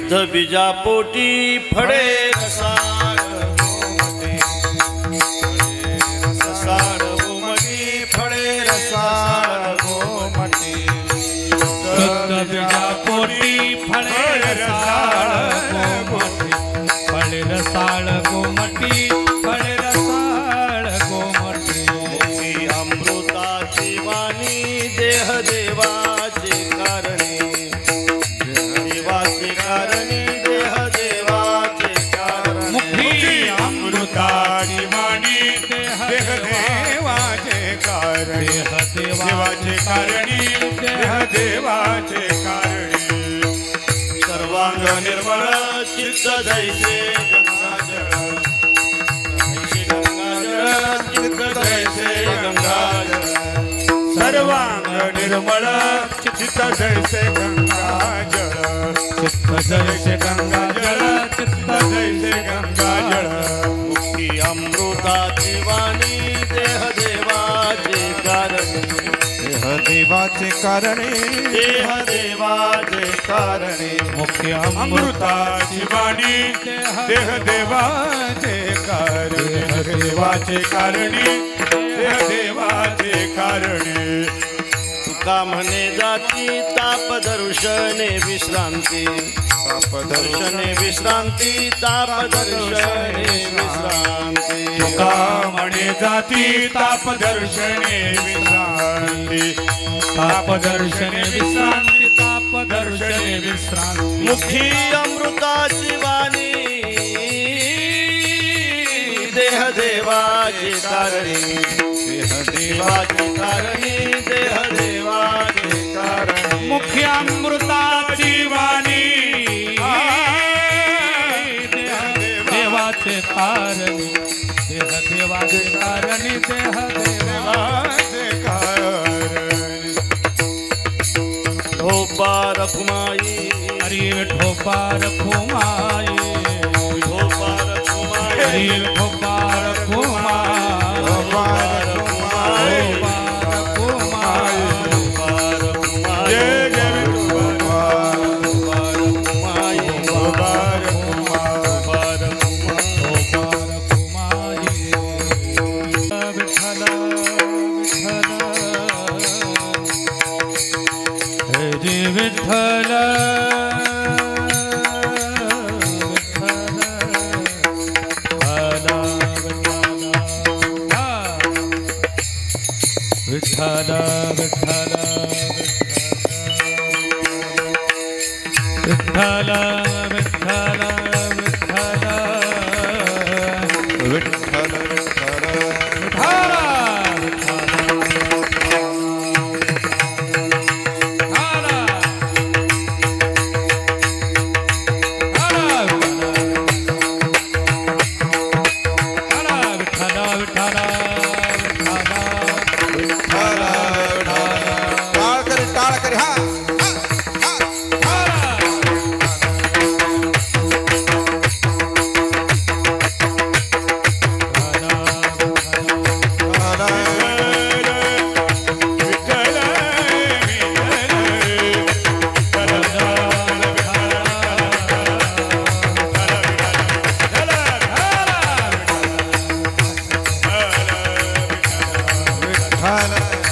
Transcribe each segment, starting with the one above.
शुद्ध बीजापोटी फळे रसाळ गोमटी फळे रसाळ गोमटी शुद्ध बीजापोटी फळे रसाळ गोमटी फळे रसाळ गोमटी फळे रसाळ गोमटी मुखी अमृताची वाणी देह देवाचे कारणे देवाचे कारणे देह देवाचे कारणे मुखी अमृताची वाणी देह देवाचे कारणे देवाचे कारणे देह देवाचे कारणे सर्वांग निर्मळ चित्त जैसे गंगाजळ चित्त जैसे गंगाजळ सर्वांग निर्मळ चित्त जैसे गंगाजळ चित्त जैसे गंगाजळ चित्त जैसे गंगाजळ मुक्ती अमृताची वाणी देह देवाचे कारणे देवाचे कारणे देह देवाचे कारणे मुख्य अमृताची वाणी देह देवाचे कारणे देवाचे कारणे देह देवाचे कारणे तुका म्हणे जाती ताप दर्शने विश्रांती ताप दर्शने विश्रांती ताप दर्शने विश्रांती तुका म्हणे जाती ताप दर्शने विश्रांती ताप दर्शने विश्रांती ताप दर्शने विश्रांती मुखी अमृताची वाणी देह देवाचे कारणे देह देवाचे कारणे देह देवाचे कारणे मुख्य अमृताची वाणी देवाचे कारणे देह देवाचे कारणे देह देवाचे कारणे ठोपा रखुमाई हरी ठोपा रखुमाई ठोपा रखुमाई हरी ठोपा रखुमाई ठोपा रखुमाई विठ्ठल विठ्ठल विठ्ठल विठ्ठल विठ्ठल विठ्ठल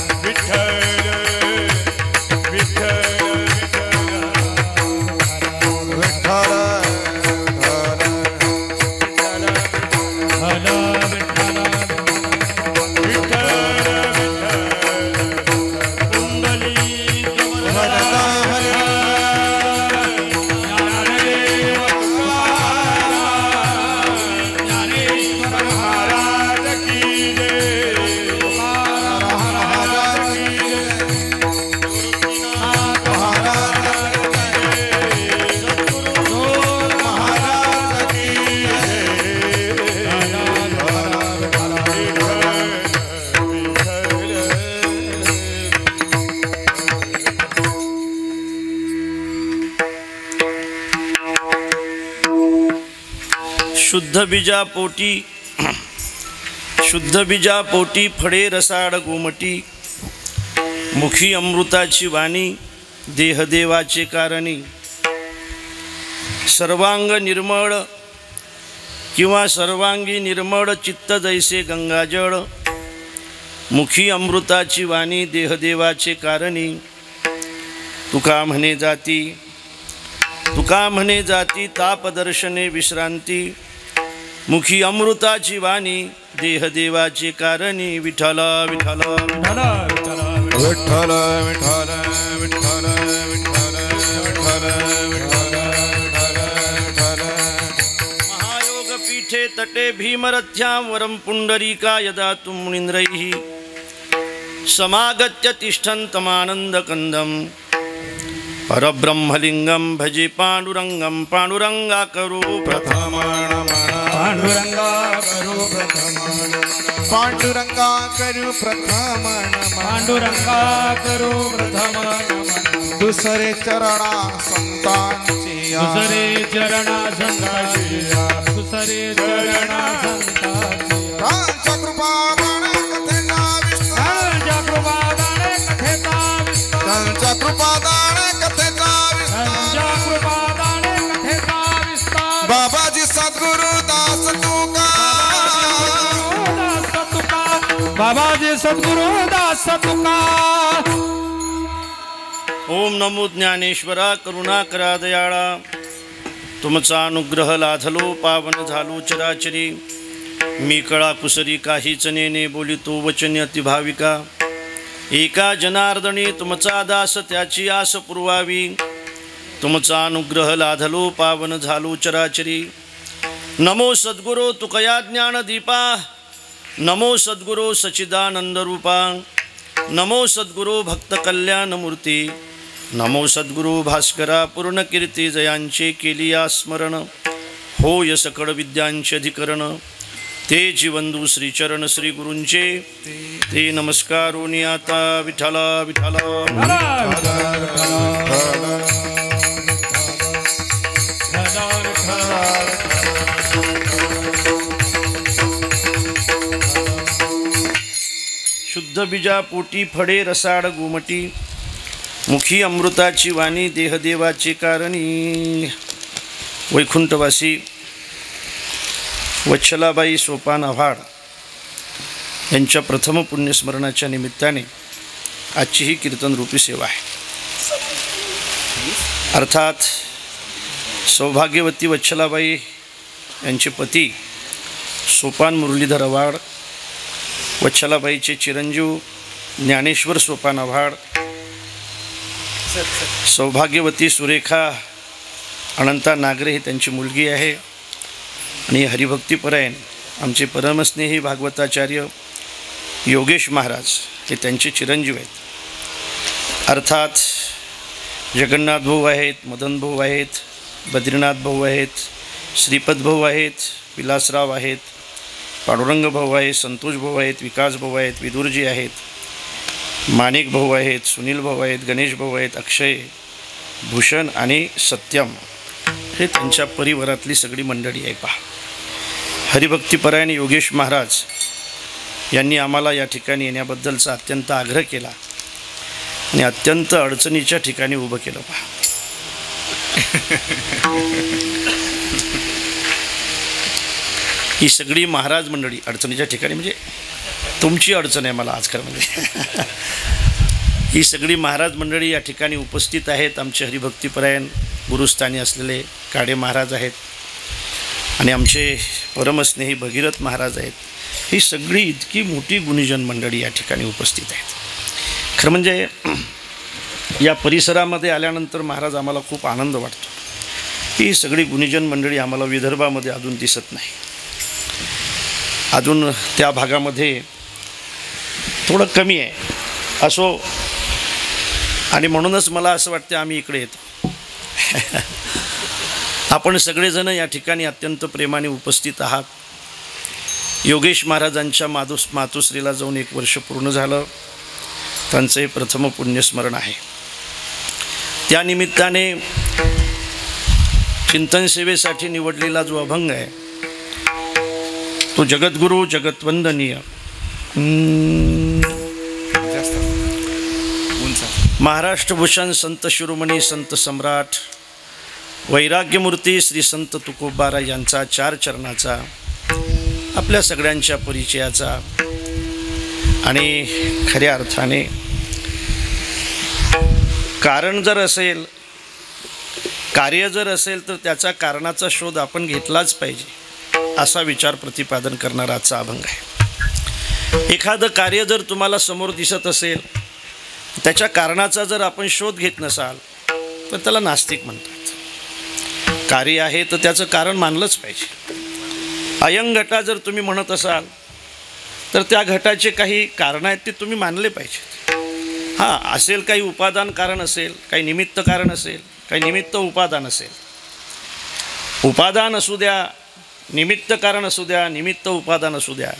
विठ्ठल शुद्ध बीजा पोटी फळे रसाळ गोमटी मुखी अमृताची वाणी देहदेवाचे कारणी सर्वांग निर्मळ किंवा सर्वांगी निर्मळ चित्त जैसे गंगाजळ, मुखी अमृताची वाणी देहदेवाचे कारणी, तुका म्हणे जाती तापदर्शने विश्रांती, मुखी अमृताची वाणी देहदेवाचे कारणी, विठ्ठल विठ्ठल विठ्ठल विठ्ठल विठ्ठल विठ्ठल विठ्ठल विठ्ठल विठ्ठल महायोग पीठे तटे भीमरथ्यां वरं पुंडरीका यदा तुम मुनीन्द्रैः समागत्य तिष्ठन्तमानन्दकन्दं परब्रह्मलिंगं भजे पांडुरंगं पांडुरंगाकरो प्रथमानमः पांडुरंगा करू प्रथमन पांडुरंगा करू प्रथम नमः पांडुरंगा करू प्रथमन दुसरे चरणा संतांची दुसरे चरणा संतांचिया दुसरे चरणा संतांचिया त्यांच्या कृपादाने कथेचा विस्तार त्यांच्या कृपादाने कथेचा विस्तार त्यांच्या कृपादाने कथेचा विस्तार त्यांच्या कृपादाने कथेचा विस्तार बाबाजी सद्गुरु दास तुका बाबाजी सद्गुरु दास तुका. ओम नमो ज्ञानेश्वरा करुणाकरा दयाळा, तुमचा अनुग्रह लाधलो पावन झालो चराचरी, मी कळा कुसरी काहीच नेने बोलितो वचन अतिभाविका, एका जनार्दनी तुमचा दास त्याची आस पुरवावी, तुमचा अनुग्रह लाधलो पावन झालो चराचरी. नमो सद्गुरो तुकया ज्ञानदीपा, नमो सद्गुरो सच्चिदानंद रूपा, नमो सद्गुरो भक्त कल्याणमूर्ती, नमो सद्गुरो भास्करा पूर्णकीर्ती जयांचे केलिया स्मरण, होय सकळ विद्यांचे अधिकरण, ते जीवंदू श्रीचरण श्री गुरूंचे ते नमस्कारोनी आता विठ्ठला विठ्ठला. शुद्ध बीजा पोटी फडे रसाड गोमटी, मुखी अमृताची वाणी देहदेवाची कारणी. वैकुंठवासी वच्छलाबाई सोपान आव्हाड यांच्या प्रथम पुण्यस्मरणाच्या निमित्ताने आजची ही कीर्तनरूपी सेवा आहे. अर्थात सौभाग्यवती वच्छलाबाई यांचे पती सोपान मुरलीधर आव्हाड, वच्छलाबाईचे चिरंजीव ज्ञानेश्वर सोपान आव्हाड, सौभाग्यवती सुरेखा अनंता नागरे ही त्यांची मुलगी आहे, आणि हरिभक्तीपरायण आमचे परमस्नेही भागवताचार्य योगेश महाराज हे त्यांचे चिरंजीव आहेत. अर्थात जगन्नाथ भाऊ आहेत, मदन भाऊ आहेत, बद्रीनाथ भाऊ आहेत, श्रीपद भाऊ आहेत, विलासराव आहेत, पांडुरंग भाऊ आहेत, संतोष भाऊ आहेत, विकास भाऊ आहेत, विदुरजी आहेत, माणिक भाऊ आहेत, सुनील भाऊ आहेत, गणेश भाऊ आहेत, अक्षय, भूषण आणि सत्यम हे त्यांच्या परिवारातली सगळी मंडळी आहे. पहा, हरिभक्तीपरायण योगेश महाराज यांनी आम्हाला या ठिकाणी येण्याबद्दलचा अत्यंत आग्रह केला आणि अत्यंत अडचणीच्या ठिकाणी उभं केलं. पहा, ही सगळी महाराज मंडळी अडचणीच्या ठिकाणी, म्हणजे तुमची अडचण आहे मला आज खरं म्हणजे ही सगळी महाराज मंडळी या ठिकाणी उपस्थित आहेत. आमचे हरिभक्तीपरायण गुरुस्थानी असलेले काडे महाराज आहेत आणि आमचे परमस्नेही भगीरथ महाराज आहेत. ही सगळी इतकी मोठी गुणीजन मंडळी या ठिकाणी उपस्थित आहेत. खरं म्हणजे या परिसरामध्ये आल्यानंतर महाराज आम्हाला खूप आनंद वाटतो. ही सगळी गुणीजन मंडळी आम्हाला विदर्भामध्ये अजून दिसत नाही. अजून त्या भागामध्ये थोडं कमी आहे असो, आणि म्हणूनच मला असं वाटतं आम्ही इकडे येतो. आपण सगळेजण या ठिकाणी अत्यंत प्रेमाने उपस्थित आहात. योगेश महाराजांच्या मातुश्रीला जाऊन 1 वर्ष पूर्ण झालं. त्यांचं हे प्रथम पुण्यस्मरण आहे. त्यानिमित्ताने चिंतन सेवेसाठी निवडलेला जो अभंग आहे तो जगद्गुरु जगतवंदनीय महाराष्ट्रभूषण संत शिरोमणी संत सम्राट वैराग्यमूर्ती श्री संत तुकोबारा यांचा 4 चरणाचा आपल्या सगळ्यांच्या परिचयाचा आणि खऱ्या अर्थाने कारण जर असेल, कार्य जर असेल तर त्याचा कारणाचा शोध आपण घेतलाच पाहिजे असा विचार प्रतिपादन करणारा आजचा अभंग आहे. एखादं कार्य जर तुम्हाला समोर दिसत असेल, त्याच्या कारणाचा जर आपण शोध घेत नसाल तर त्याला नास्तिक म्हणतात. कार्य आहे तर त्याचं कारण मानलंच पाहिजे. अयंग घटा जर तुम्ही म्हणत असाल तर त्या घटाचे काही कारण आहेत ते तुम्ही मानले पाहिजेत. हां, असेल काही उपादान कारण असेल, काही निमित्त कारण असेल, काही निमित्त उपादान असेल. उपादान असू द्या, निमित्त कारण असू द्या, निमित्त उपादान असू द्या.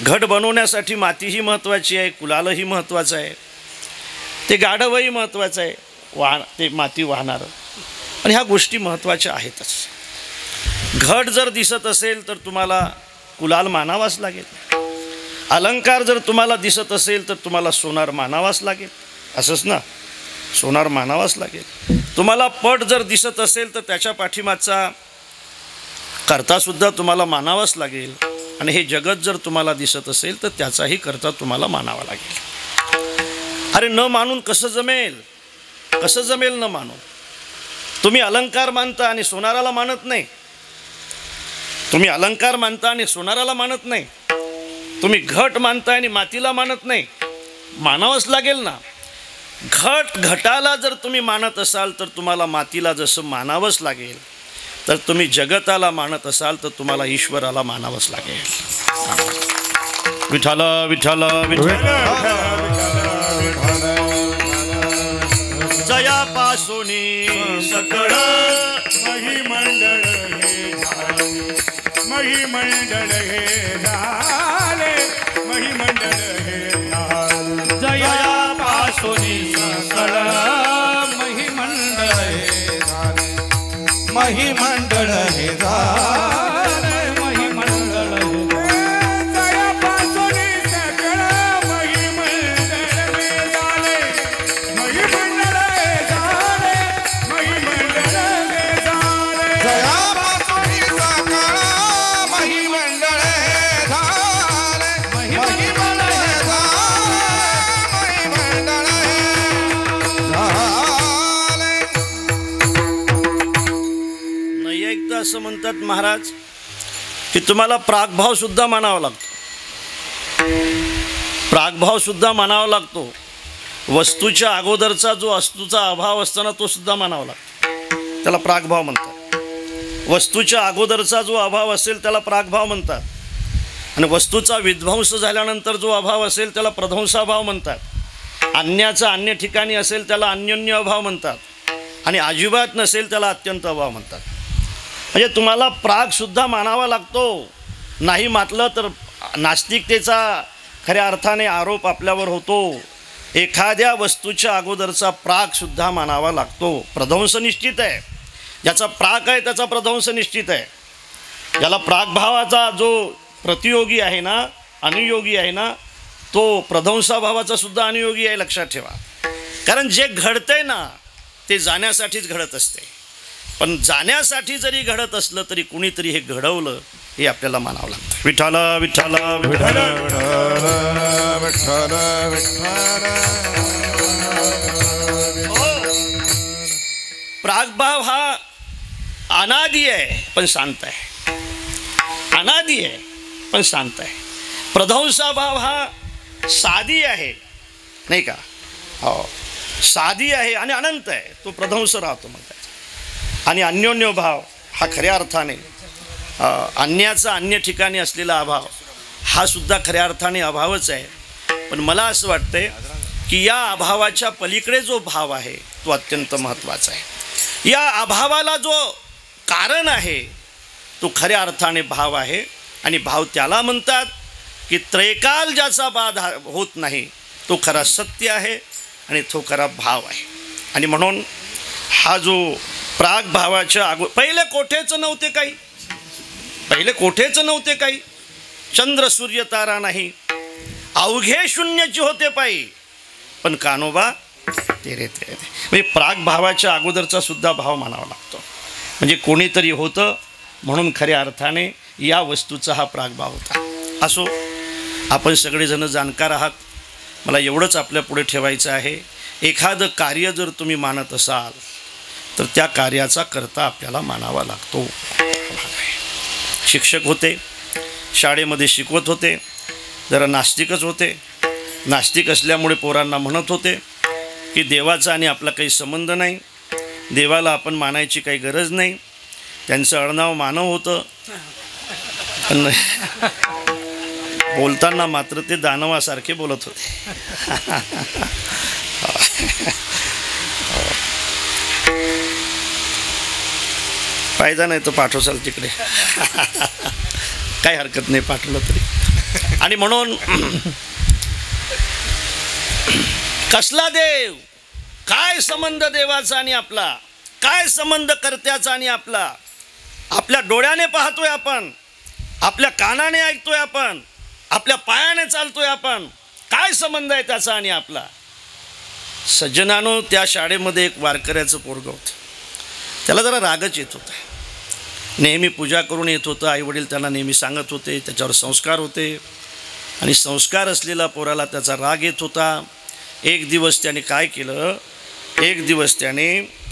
घट बनवण्यासाठी मातीही महत्त्वाची आहे, कुलालही महत्त्वाचं आहे, ते गाढवही महत्त्वाचं आहे, ते माती वाहणारं, आणि ह्या गोष्टी महत्त्वाच्या आहेतच. घट जर दिसत असेल तर तुम्हाला कुलाल मानावाच लागेल. अलंकार जर तुम्हाला दिसत असेल तर तुम्हाला सोनार मानावाच लागेल. असंच ना, सोनार मानावाच लागेल. तुम्हाला पट जर दिसत असेल तर त्याच्या पाठीमागचा कर्तासुद्धा तुम्हाला मानावाच लागेल. आणि हे जगत जर तुम्हाला दिसत असेल तर त्याचाही कर्ता तुम्हाला मानावा लागेल. अरे न मानून कसं जमेल? कसं जमेल न मानून? तुम्ही अलंकार मानता आणि सोनाराला मानत नाही. तुम्ही अलंकार मानता आणि सोनाराला मानत नाही. तुम्ही घट मानता आणि मातीला मानत नाही. मानावंच लागेल ना. घटाला जर तुम्ही मानत असाल तर तुम्हाला मातीला जसं मानावंच लागेल, तर तुम्ही जगताला मानत असाल तर तुम्हाला ईश्वराला मानावंच लागेल. विठ्ठल विठ्ठल जयापासोनी सकळ महिमंडळ हे झाले, महिमंडळ हे झाले, महिमंडळ हे झाले. जयापासोनी सकळ महिमंडळ हे झाले, महिमंडळ हे झाले, महिमंडळ हे जयापासोनी सकळ महिमंडळ हे झाले, महिमंडळ हे झाले, महिमंडळ हे झाले. जयापासोनी सकळ महिमंडळ हे झाले, महिमंडळ हे झाले, महिमंडळ हे झाले. नैयायिक तर असं म्हणतात महाराज की तुम्हाला प्रागभाव सुद्धा मानावा लागतो. प्रागभाव सुद्धा मानावा लागतो. वस्तूच्या अगोदरचा जो वस्तूचा अभाव असताना तो सुद्धा मानावा लागतो. त्याला प्रागभाव म्हणतात. वस्तूच्या अगोदरचा जो अभाव असेल त्याला प्रागभाव म्हणतात. आणि वस्तूचा विध्वंस झाल्यानंतर जो अभाव असेल त्याला प्रध्वंसाभाव म्हणतात. अन्याचा अन्य ठिकाणी असेल त्याला अन्योन्य अभाव म्हणतात. आणि अजिबात नसेल त्याला अत्यंत अभाव म्हणतात. म्हणजे तुम्हाला प्रागसुद्धा मानावा लागतो. नाही मानलं तर नास्तिकतेचा खऱ्या अर्थाने आरोप आपल्यावर होतो. एखाद्या वस्तूच्या अगोदरचा प्रागसुद्धा मानावा लागतो. प्रध्वंस निश्चित आहे. ज्याचा प्राग आहे त्याचा प्रध्वंस निश्चित आहे. ज्याला प्रागभावाचा जो प्रतियोगी आहे ना, अनुयोगी आहे ना, तो प्रध्वंसाभावाचा सुद्धा अनुयोगी आहे. लक्षात ठेवा. कारण जे घडतंय ना ते जाण्यासाठीच घडत असते. पण जाण्यासाठी जरी घडत असलं तरी कुणीतरी हे घडवलं हे आपल्याला मानावं लागतं. विठ्ठल विठ्ठल विठ्ठल विठ्ठल विठ्ठल. प्रागभाव हा अनादी आहे पण शांत आहे. अनादी आहे पण शांत आहे. प्रध्वंसाभाव हा साधी आहे, नाही का? हो, साधी आहे आणि अनंत आहे. तो प्रध्वंस राहतो म्हणतात. आणि अन्योन्य भाव हा खऱ्या अर्थाने अन्याचा अन्य ठिकाणी असलेला अभाव हा सुद्धा खऱ्या अर्थाने अभावच आहे. पण मला असं वाटतंय की या अभावाच्या पलीकडे जो भाव आहे तो अत्यंत महत्त्वाचा आहे. या अभावाला जो कारण आहे तो खऱ्या अर्थाने भाव आहे. आणि भाव त्याला म्हणतात की त्रैकाल ज्याचा बाध होत नाही तो खरा सत्य आहे आणि तो खरा भाव आहे. आणि म्हणून हा जो प्राग भावाच्या पहिले कोठेच नव्हते काही. पहिले कोठेच नव्हते काही. चंद्र सूर्य तारा नाही, अवघे शून्याची होते पायी. पण कानोबा तेरे तेरे म्हणजे प्राग भावाच्या अगोदरचा सुद्धा भाव म्हणावा लागतो. म्हणजे कोणीतरी होतं म्हणून खऱ्या अर्थाने या वस्तूचा हा प्रागभाव होता. असो, आपण सगळेजण जाणकार आहात. मला एवढंच आपल्या पुढे ठेवायचं आहे, एखादं कार्य जर तुम्ही मानत असाल तर त्या कार्याचा कर्ता आपल्याला मानावा लागतो. शिक्षक होते, शाळेमध्ये शिकवत होते, जरा नास्तिकच होते. नास्तिक असल्यामुळे पोरांना म्हणत होते की देवाचा आणि आपला काही संबंध नाही, देवाला आपण मानायची काही गरज नाही. त्यांचं आडनाव मानव होतं, पण बोलताना मात्र ते दानवासारखे बोलत होते. फायदा नाही तो पाठवसाल तिकडे, काही हरकत नाही पाठवलं तरी. आणि म्हणून कसला देव, काय संबंध देवाचा आणि आपला, काय संबंध कर्त्याचा आणि आपला. आपल्या डोळ्याने पाहतोय आपण, आपल्या कानाने ऐकतोय आपण, आपल्या पायाने चालतोय आपण, काय संबंध आहे त्याचा आणि आपला. सज्जनानो, त्या शाळेमध्ये एक वारकऱ्याचं पोरगं होतं. त्याला जरा रागच येत होता. नेहमी पूजा करून येत होतं, आईवडील त्यांना नेहमी सांगत होते, त्याच्यावर संस्कार होते. आणि संस्कार असलेला पोराला त्याचा राग येत होता. एक दिवस त्याने काय केलं, एक दिवस त्याने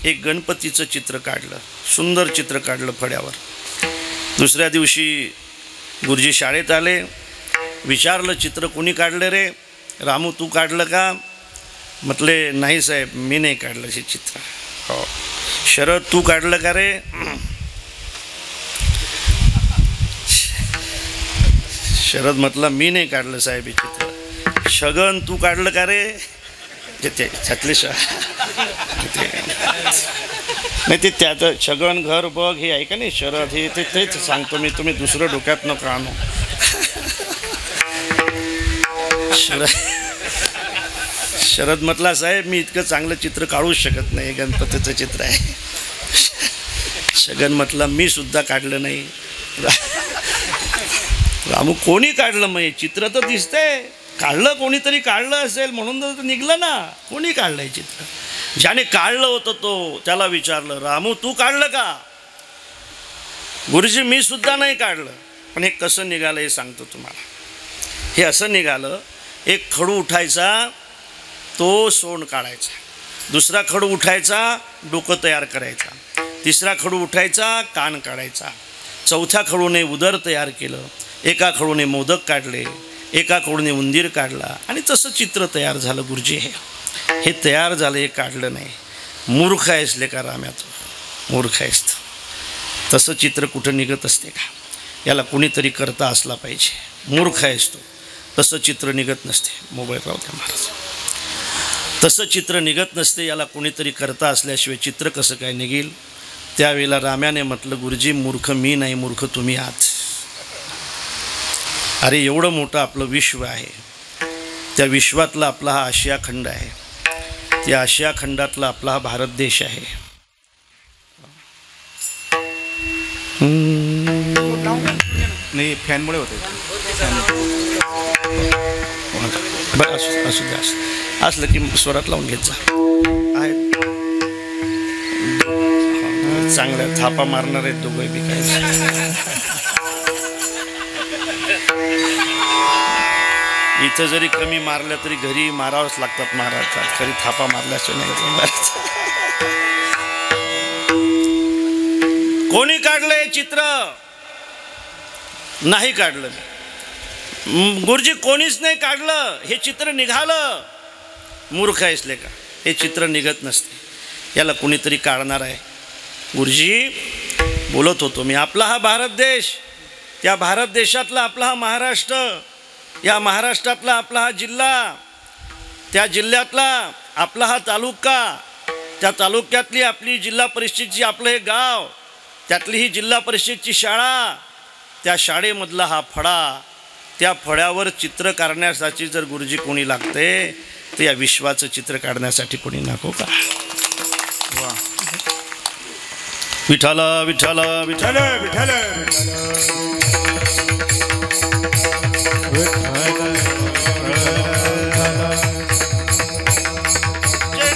एक गणपतीचं चित्र काढलं, सुंदर चित्र काढलं फळ्यावर. दुसऱ्या दिवशी गुरुजी शाळेत आले, विचारलं चित्र कोणी काढलं रे? रामू तू काढलं का? म्हटले नाही साहेब मी नाही काढलं हे चित्र. हो. शरद तू काढलं का रे? शरद म्हटलं मी नाही काढलं साहेब हे चित्र. शगन तू काढलं का रे? त्यातले नाही ते त्यात शगन घर बघ हे आहे का नाही शरद, हे तेच सांगतो मी, तुम्ही दुसरं डोक्यात नको आणू. शरद म्हटला साहेब मी इतकं चांगलं चित्र काढूच शकत नाही, गणपतीचं चित्र आहे. शगन म्हटलं मी सुद्धा काढलं नाही. रामू कोणी काढलं? मग हे चित्र तर दिसतंय, काढलं कोणीतरी काढलं असेल म्हणून तर निघलं ना. कोणी काढलंय चित्र? ज्याने काढलं होतं तो त्याला विचारलं, रामू तू काढलं का? गुरुजी मी सुद्धा नाही काढलं. पण हे कसं निघालं हे सांगतो तुम्हाला. हे असं निघालं, एक खडू उठायचा, तो सोंड काढायचा. दुसरा खडू उठायचा, डोकं तयार करायचा. तिसरा खडू उठायचा, कान काढायचा. चौथ्या खडूने उदर तयार केलं. एका खडूने मोदक काढले, एका खडूने उंदीर काढला. आणि तसं चित्र तयार झालं. गुरुजी हे तयार झालं, हे काढलं नाही. मूर्ख आहेस लेका राम्या, तू मूर्ख आहेस. तसं चित्र कुठं निघत असते का? याला कुणीतरी करता असला पाहिजे. मूर्ख आहेस तू, तसं चित्र निघत नसते. मोबाईल राहू द्या महाराज. तसं चित्र निघत नसते, याला कुणीतरी करता असल्याशिवाय चित्र कसं काय निघेल? त्यावेळेला राम्याने म्हटलं गुरुजी मूर्ख मी नाही, मूर्ख तुम्ही आहात. अरे एवढं मोठं आपलं विश्व आहे, त्या विश्वातला आपला हा आशिया खंड आहे, त्या आशिया खंडातला आपला हा भारत देश आहे. नाही फॅनमुळे होते. बरं असू द्या, असलं की स्वरात लावून घेत जा. आहेत चांगल्या थापा मारणार आहेत दोघंही बी. काय इथं जरी कमी मारल्या तरी घरी मारावंच लागतात महाराष्ट्रात. खरी थापा मारल्याशिवाय नाही. कोणी काढलंय चित्र? नाही काढलं. गुरुजी कोणीच नाही काढलं, हे चित्र निघालं. मूर्ख आहेस लेका, हे चित्र निघत नसते, याला कुणीतरी काढणार आहे. गुरुजी बोलत होतो मी, आपला हा भारत देश, त्या भारत देशातला आपला हा महाराष्ट्र, या महाराष्ट्रातला आपला हा जिल्हा, त्या जिल्ह्यातला आपला हा तालुका, त्या तालुक्यातली आपली जिल्हा परिषदची आपलं हे गाव, त्यातली ही जिल्हा परिषदची शाळा, त्या शाळेमधला हा फळा, त्या फळ्यावर चित्र काढण्यासाठी जर गुरुजी कोणी लागते तर या विश्वाचं चित्र काढण्यासाठी कोणी नको का? वा. विठ्ठल विठ्ठल विठ्ठल विठ्ठल जय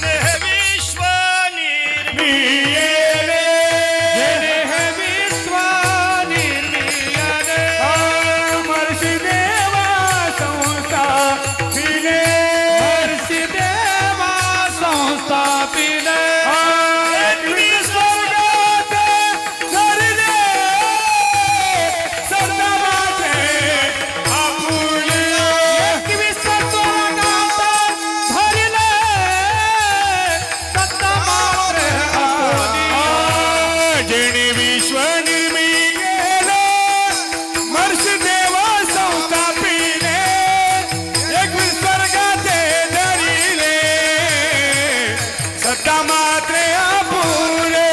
धरणी विश्व निर्मिले मर्ष देवा संतापिले एकवीस स्वर्गाते धरिले सत्ता मात्रे अपुरे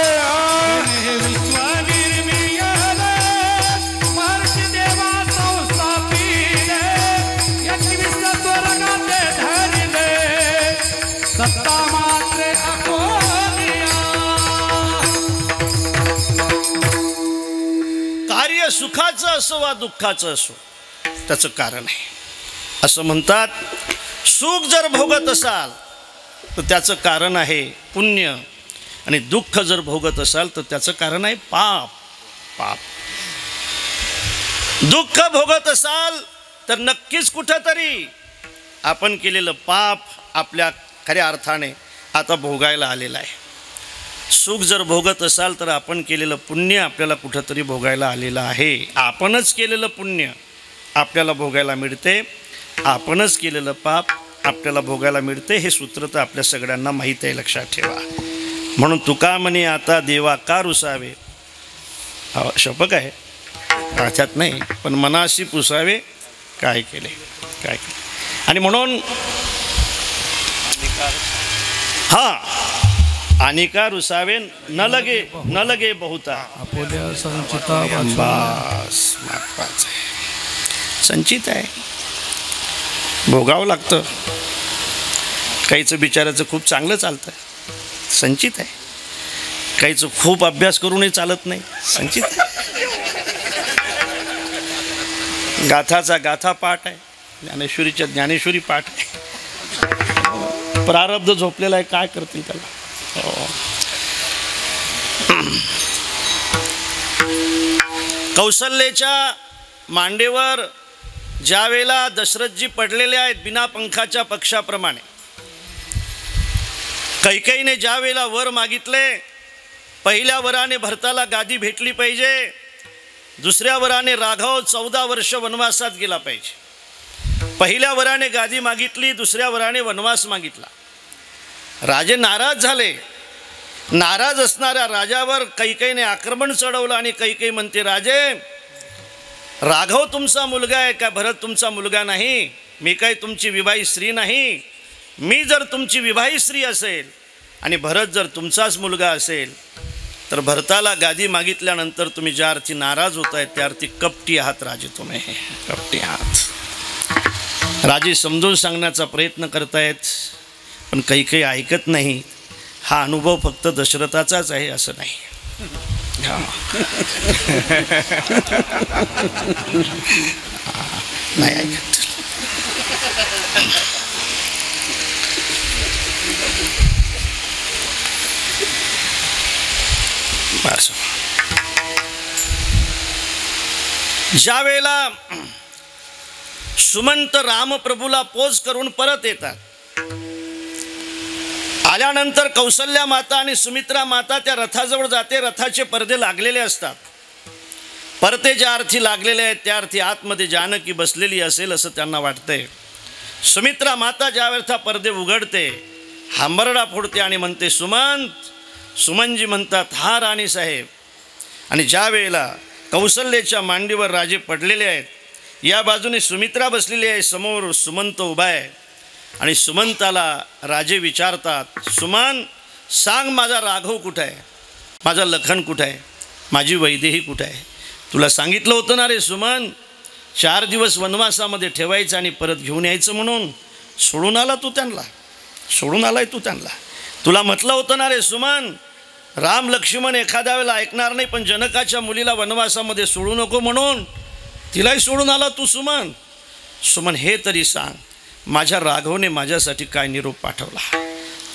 विश्व निर्मिले मर्ष देवा संतापिले एकवीस स्वर्गाते धरिले सत्ता मात्रे कार्य सुखाचं असो वा दुःखाचं असो त्याचं कारण आहे. असं म्हणतात सुख जर भोगत असाल तर त्याचं कारण आहे पुण्य आणि दुःख जर भोगत असाल तर त्याचं कारण आहे पाप. पाप दुःख भोगत असाल तर नक्कीच कुठंतरी आपण केलेलं पाप आपल्या खऱ्या अर्थाने आता भोगायला आलेलं आहे. सुख जर भोगत असाल तर आपण केलेलं पुण्य आपल्याला कुठंतरी भोगायला आलेलं आहे. आपणच केलेलं पुण्य आपल्याला भोगायला मिळते, आपणच केलेलं पाप आपल्याला भोगायला मिळते. हे सूत्र तर आपल्या सगळ्यांना माहीत आहे, लक्षात ठेवा. म्हणून तुका म्हणे आता देवा का रुसावे, शपक आहे अर्थात नाही पण मनाशी पुसावे काय केले काय केले. आणि म्हणून हां अनिका रुसावे न लगे बहुता बस महत्वाचं आहे. संचित आहे, भोगावं लागतं. काहीचं बिचाराचं खूप चांगलं चालतं, संचित आहे. काहीचं खूप अभ्यास करूनही चालत नाही, संचित आहे. गाथाचा गाथा पाठ आहे, ज्ञानेश्वरीच्या ज्ञानेश्वरी पाठ आहे. प्रारब्ध झोपलेला आहे, काय करतील त्याला. कौशल्याच्या मांडेवर ज्या वेळेला दशरथजी पडलेले आहेत बिना पंखाच्या पक्षाप्रमाणे, कैकेयीने ज्या वेळेला वर मागितले, पहिल्या वराने भरताला गादी भेटली पाहिजे, दुसऱ्या वराने राघव 14 वर्ष वनवासात गेला पाहिजे. पहिल्या वराने गादी मागितली, दुसऱ्या वराने वनवास मागितला. राजे नाराज झाले. नाराज असणाऱ्या राजावर कैकेयीने आक्रमण चढवलं आणि कैकेयी म्हणते, राजे राघव तुमचा मुलगा आहे का, भरत तुमचा मुलगा नाही, मी काय तुमची विवाहित स्त्री नाही. मी जर तुमची विवाहित स्त्री असेल आणि भरत जर तुमचाच मुलगा असेल तर भरताला गादी मागितल्यानंतर तुम्ही ज्या अर्थी नाराज होत आहेत त्या अर्थी कपटी आहात राजे, तुम्ही कपटी आहात. राजे समजून सांगण्याचा प्रयत्न करतायत पण कैकेयी ऐकत नाही. हा अनुभव फक्त दशरथाचाच आहे असं नाही. नाही ऐकत. ज्या वेळेला सुमंत रामप्रभूला पोज करून परत येतात, आल्यानंतर कौशल्या माता आणि सुमित्रा माता त्या रथाजवळ जाते. रथाचे पडदे लागलेले असतात. परते ज्या अर्थी लागलेले आहेत त्या अर्थी आतमध्ये जानकी बसलेली असेल असं त्यांना वाटतंय. सुमित्रा माता ज्या वेळेला पडदे उघडते, हांबरडा फोडते आणि म्हणते सुमंत. सुमनजी म्हणतात हा राणी साहेब. आणि ज्या वेळेला कौशल्याच्या मांडीवर राजे पडलेले आहेत, या बाजूने सुमित्रा बसलेली आहे, समोर सुमंत उभा आहे. आणि सुमंताला राजे विचारतात, सुमन सांग माझा राघव कुठं आहे, माझा लखन कुठं आहे, माझी वैदेही कुठं आहे. तुला सांगितलं होतं ना रे सुमन, 4 दिवस वनवासामध्ये ठेवायचं आणि परत घेऊन यायचं म्हणून. सोडून आला तू त्यांना, सोडून आलाय तू त्यांना. तुला म्हटलं होतं ना रे सुमन, राम लक्ष्मण एखाद्या वेळेला ऐकणार नाही पण जनकाच्या मुलीला वनवासामध्ये सोडू नको म्हणून तिलाही सोडून आला तू सुमन. सुमन हे तरी सांग माझ्या राघवने माझ्यासाठी काय निरोप पाठवला.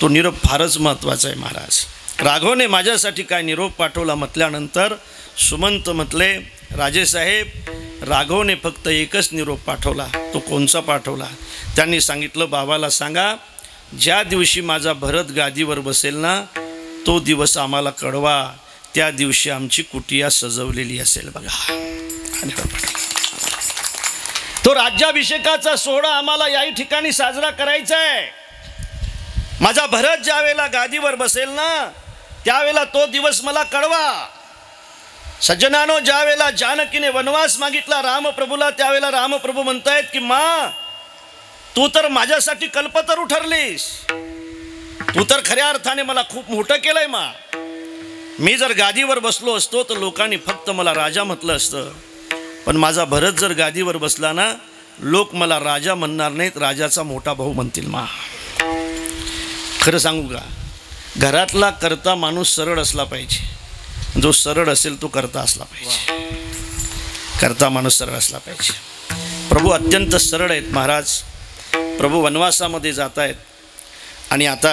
तो निरोप फारच महत्त्वाचा आहे महाराज. राघवने माझ्यासाठी काय निरोप पाठवला म्हटल्यानंतर सुमंत म्हटले, राजेसाहेब राघवने फक्त एकच निरोप पाठवला. तो कोणचा पाठवला? त्यांनी सांगितलं, बाबाला सांगा ज्या दिवशी माझा भरत गादीवर बसेल ना तो दिवस आम्हाला कळवा, त्या दिवशी आमची कुटिया सजवलेली असेल. बघा तो राज्याभिषेकाचा सोहळा आम्हाला याही ठिकाणी साजरा करायचा आहे. माझा भरत ज्या वेळेला गादीवर बसेल ना त्यावेळेला तो दिवस मला कळवा. सज्जनानो, ज्या वेळेला जानकीने वनवास मागितला रामप्रभूला, त्यावेळेला रामप्रभू म्हणतायत की मा, तू तर माझ्यासाठी कल्पतरू ठरलीस, तू तर खऱ्या अर्थाने मला खूप मोठं केलंय मा. मी जर गादीवर बसलो असतो तर लोकांनी फक्त मला राजा म्हटलं असतं, पण माझा भरत जर गादीवर बसला ना, लोक मला राजा म्हणणार नाहीत, राजाचा मोठा भाऊ म्हणतील मा. खरं सांगू का, घरातला करता माणूस सरळ असला पाहिजे. जो सरळ असेल तो करता असला पाहिजे. करता माणूस सरळ असला पाहिजे. प्रभू अत्यंत सरळ आहेत महाराज. प्रभू वनवासामध्ये जात आहेत आणि आता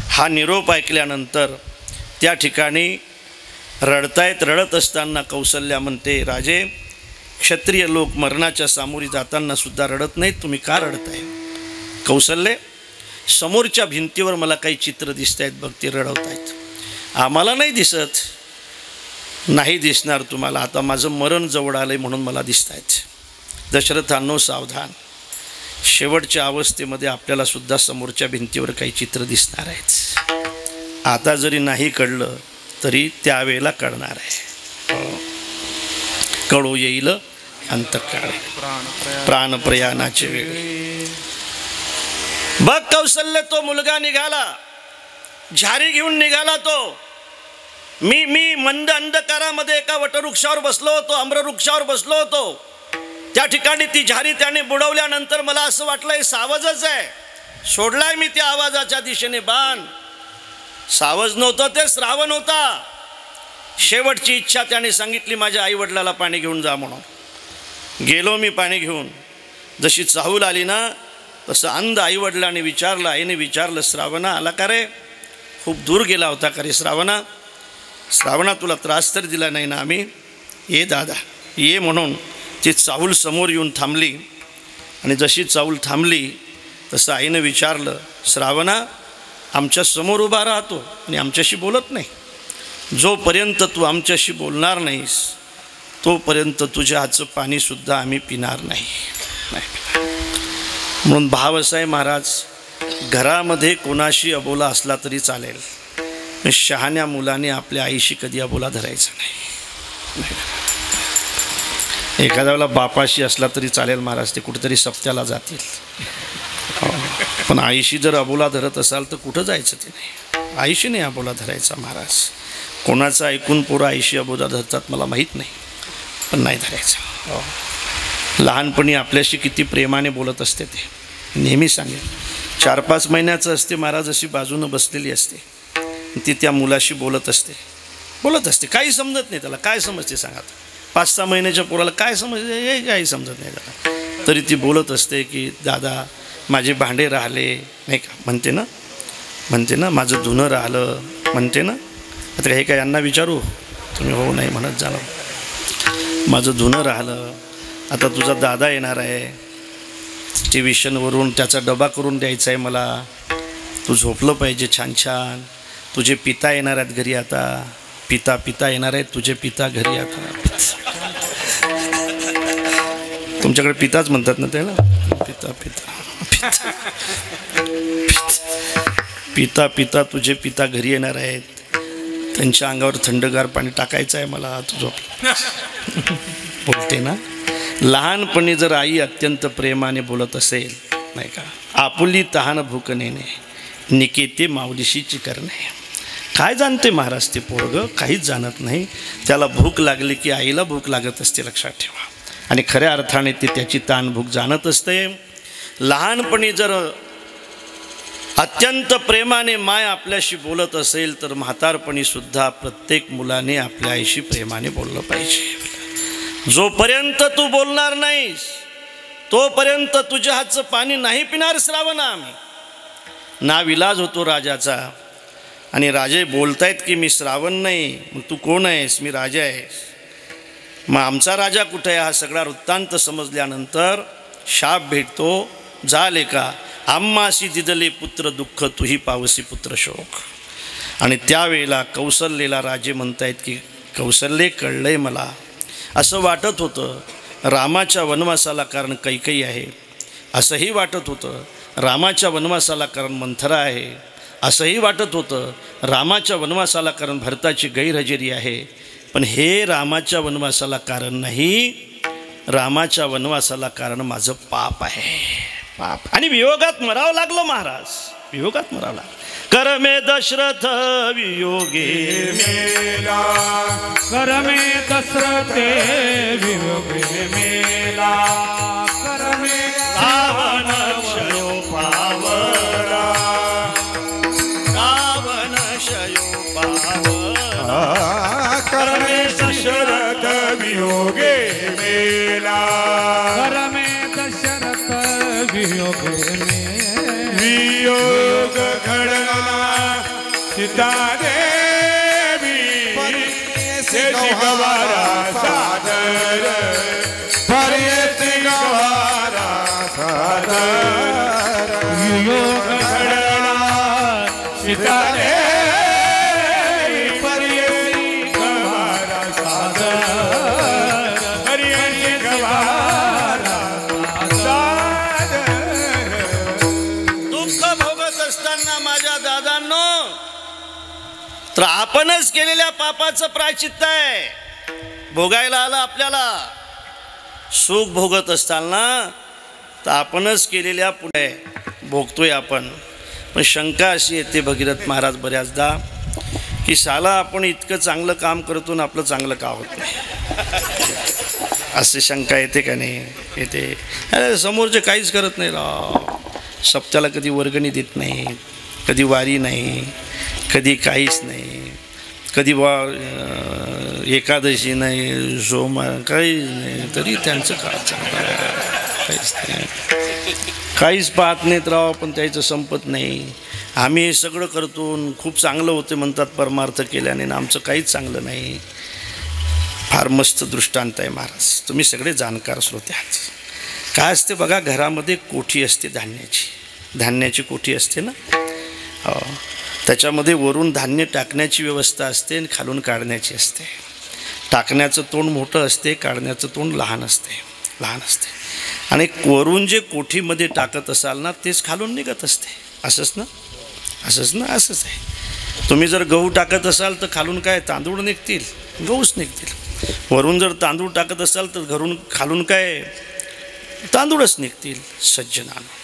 हा निरोप ऐकल्यानंतर त्या ठिकाणी रडतायत. रडत असताना कौसल्या म्हणते, राजे, क्षत्रिय लोक मरणाच्या सामोरी जाताना सुद्धा रडत नाहीत, तुम्ही का रडताय? कौसल्ये, समोरच्या भिंतीवर मला काही चित्र दिसत आहेत बघ, ते रडवत आहेत. आम्हाला नाही दिसत. नाही दिसणार तुम्हाला, आता माझं मरण जवळ आलंय म्हणून मला दिसत आहेत. दशरथांनो सावधान, शेवटच्या अवस्थेमध्ये आपल्याला सुद्धा समोरच्या भिंतीवर काही चित्र दिसणार आहेत. आता जरी नाही कळलं तरी त्यावेळेला कळणार आहे. कळू येईल अंतकाळी, प्राणप्रयाणाचे वेळी. बघ कौसल्य, तो मुलगा निघाला, झारी घेऊन निघाला तो. मी मंद अंधकारामध्ये एका वटवृक्षावर बसलो होतो, आम्रवृक्षावर बसलो होतो. त्या ठिकाणी ती झारी त्याने बुडवल्यानंतर मला असं वाटलं सावजच आहे. सोडलाय मी त्या आवाजाच्या दिशेने बाण. सावज नव्हतं, ते श्रावण होता. शेवटची इच्छा त्याने सांगितली, माझ्या आईवडिलाला पाणी घेऊन जा म्हणून. गेलो मी पाणी घेऊन. जशी चाहूल आली ना, तसं अंध आईवडिलाने विचारलं, आईने विचारलं, श्रावणा आला का रे? खूप दूर गेला होता का रे श्रावणा? श्रावणा, तुला त्रास तर दिला नाही ना आम्ही? ये दादा ये म्हणून ती चाहूल समोर येऊन थांबली. आणि जशी चाहूल थांबली तसं आईनं विचारलं, श्रावणा, आमच्या समोर उभा राहतो आणि आमच्याशी बोलत नाही. जोपर्यंत तू आमच्याशी बोलणार नाहीस तोपर्यंत तुझ्या हातचं पाणीसुद्धा आम्ही पिणार नाही. म्हणून भाव असा आहे महाराज, घरामध्ये कोणाशी अबोला असला तरी चालेल, शहाण्या मुलाने आपल्या आईशी कधी अबोला धरायचा नाही. एखाद्या वेळेला बापाशी असला तरी चालेल महाराज, ते कुठेतरी सप्त्याला जातील. पण आईशी जर अबोला धरत असाल तर कुठं जायचं ते नाही. आईशी नाही अबोला धरायचा महाराज. कोणाचं ऐकून पोरं आईशी अबोला धरतात मला माहीत नाही, पण नाही धरायचं. लहानपणी आपल्याशी किती प्रेमाने बोलत असते ते नेहमी सांगेल. 4-5 महिन्याचं असते महाराज, अशी बाजूनं बसलेली असते, ती त्या मुलाशी बोलत असते. काही समजत नाही त्याला. काय समजते सांगा? 5-6 महिन्याच्या पोराला काय समजते? हे काही समजत नाही त्याला. तरी ती बोलत असते की दादा माझे भांडे राहिले नाही का, म्हणते ना माझं धुणं राहिलं म्हणते ना. आता हे काय यांना विचारू? तुम्ही हो नाही म्हणत झालं. माझं धुणं राहिलं, आता तुझा दादा येणार आहे, स्टेशनवरून त्याचा डबा करून द्यायचा आहे मला. तू झोपलं पाहिजे छान छान. तुझे पिता येणार आहेत घरी आता. पिता येणार आहेत तुझे पिता घरी आता. तुमच्याकडे पिताच म्हणतात ना त्याला? पिता तुझे पिता घरी येणार आहेत. त्यांच्या अंगावर थंडगार पाणी टाकायचं आहे मला. तू झोप बोलते ना. लहानपणी जर आई अत्यंत प्रेमाने बोलत असेल नाही का, आपुली तहान भूक नेणे निकेते माऊलीशी करणे. काय जाणते महाराज ते पोरगं? काहीच जाणत नाही. त्याला भूक लागली की आईला भूक लागत असते, लक्षात ठेवा. आणि खऱ्या अर्थाने ते त्याची ताण भूक जाणत असते. लहानपणी जर अत्यंत प्रेमाने माय आपल्याशी बोलत असेल तर म्हातारपणीसुद्धा प्रत्येक मुलाने आपल्या आईशी प्रेमाने बोललं पाहिजे. जोपर्यंत तू बोलणार नाहीस तोपर्यंत तुझ्या हातचं पाणी नाही पिणार श्रावणा आम्ही. नाविलाज होतो राजाचा. आणि राजे बोलतायत की मी श्रावण नाही, मग तू कोण आहेस? मी राजा आहेस. मग आमचा राजा कुठे आहे? हा सगळा वृत्तांत समजल्यानंतर शाप भेटतो, झाले का आम्हाशी दिदले पुत्र दुःख तुही पावसी पुत्र शोक. आणि त्यावेळेला कौसल्येला राजे म्हणतायत की कौसल्ये, कळलंय मला. असं वाटत होतं रामाच्या वनवासाला कारण कैकेयी आहे, असंही वाटत होतं रामाच्या वनवासाला कारण मंथरा आहे, असंही वाटत होतं रामाच्या वनवासाला कारण भरताची गैरहजेरी आहे. पण हे रामाच्या वनवासाला कारण नाही, रामाच्या वनवासाला कारण माझं पाप आहे, पाप. आणि वियोगात मरावं लागलं महाराज, वियोगात मरावं लागलं. कर मे दशरथ वियोगे मेला कर मे दशरथे वियोगे मेला कर मे रावण क्षयो पावरा, रावण क्षयो पावरा. कर मे दशरथ वियोगे मेला कर मे दशरथ वियोगे मेला वियोग घडला सीता देवी शेषी गवारा सादर पर्यती गवारा सादर वियोग घडला सीता देवी पर्यती गवारा सादर पर्यती गवारा सादर. दुःख भोगत असताना माझ्या दादांनो, तर आपणच केलेल्या पापाचं प्रायश्चित्त आहे, भोगायला आलं आपल्याला. सुख भोगत असताना तर आपणच केलेल्या पुढे भोगतोय आपण. पण शंका अशी येते भगीरथ महाराज बऱ्याचदा, की साला आपण इतकं चांगलं काम करतो ना आपलं चांगलं का होत नाही, अशी शंका येते का नाही? येते. अरे समोरचे काहीच करत नाही राव, सप्त्याला कधी वर्गणी देत नाही, कधी वारी नाही, कधी काहीच नाही, कधी एकादशी नाही, सोमवार काहीच नाही, तरी त्यांचं काय चांगलं काहीच नाही, काहीच पाहत नाहीत राव. पण त्याचं संपत नाही. आम्ही हे सगळं करतो, खूप चांगलं होते म्हणतात परमार्थ केल्याने, ना आमचं काहीच चांगलं नाही. फार मस्त दृष्टांत आहे महाराज, तुम्ही सगळे जाणकार श्रोते आहात. काय असते बघा, घरामध्ये कोठी असते धान्याची, धान्याची कोठी असते ना, हो, त्याच्यामध्ये वरून धान्य टाकण्याची व्यवस्था असते आणि खालून काढण्याची असते. टाकण्याचं तोंड मोठं असते, काढण्याचं तोंड लहान असते, लहान असते. आणि वरून जे कोठीमध्ये टाकत असाल ना तेच खालून निघत असते. असंच ना, असंच ना, असंच आहे. तुम्ही जर गहू टाकत असाल तर खालून काय तांदूळ निघतील, गहूच निघतील. वरून जर तांदूळ टाकत असाल तर खालून काय तांदूळच निघतील. सज्जनानं,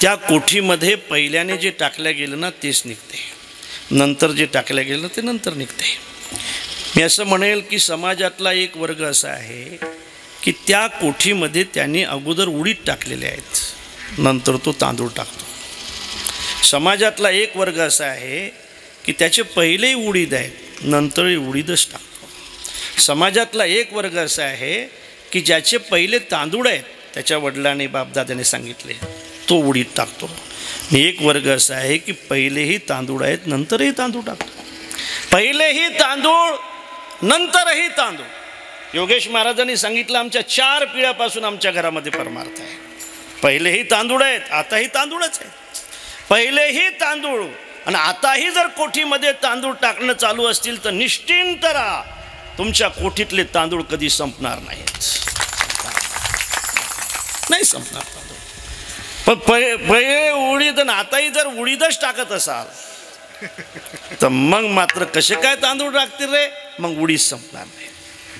त्या कोठीमध्ये पहिल्याने जे टाकल्या गेलं ना तेच निघते, नंतर जे टाकल्या गेलं ते नंतर निघते. मी असं म्हणेल की समाजातला एक वर्ग असा आहे की त्या कोठीमध्ये त्यांनी अगोदर उडीद टाकलेले आहेत, नंतर तो तांदूळ टाकतो. समाजातला एक वर्ग असा आहे की त्याचे पहिलेही उडीद आहेत, नंतरही उडीदच टाकतो. समाजातला एक वर्ग असा आहे की ज्याचे पहिले तांदूळ आहेत, त्याच्या वडिलांनी बापदाद्याने सांगितले, तो उडीद टाकतो. एक वर्ग असा आहे की पहिलेही तांदूळ आहेत, नंतरही तांदूळ टाकतो. पहिलेही तांदूळ, नंतरही तांदूळ. योगेश महाराजांनी सांगितलं, आमच्या 4 पिढ्यापासून आमच्या घरामध्ये परमार्थ आहे. पहिलेही तांदूळ आहेत, आताही तांदूळच आहे. पहिलेही तांदूळ आणि आताही जर कोठीमध्ये तांदूळ टाकणं चालू असतील तर निश्चिंत राहा, तुमच्या कोठीतले तांदूळ कधी संपणार नाहीत, नाही संपणार तांदूळ. पण पहिले उडीद आणि आताही जर उडीदच टाकत असाल तर मग मात्र कसे काय तांदूळ टाकतील रे, मग उडीद संपणार नाही,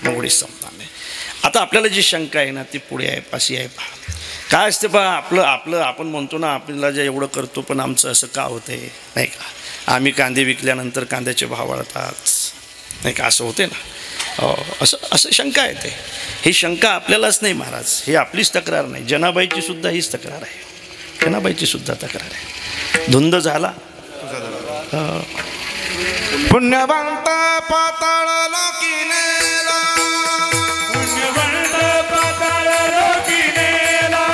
मग उडीद संपणार नाही. आता आपल्याला जी शंका आहे ना ती पुढे आहे, पाशी आहे. पहा काय असते, पहा आपलं आपण म्हणतो ना, आपल्याला जे एवढं करतो पण आमचं असं का होते नाही का, आम्ही कांदे विकल्यानंतर कांद्याचे भाव वाढतात नाही का, असं होते ना. असं शंका येते. ही शंका आपल्यालाच नाही महाराज, ही आपलीच तक्रार नाही, जनाबाईची सुद्धा हीच तक्रार आहे, जनाबाईची सुद्धा तक्रार आहे. धुंद झाला पुण्यवंत पाताळ लोकी नेला, पुण्यवंत पाताळ लोकी नेला,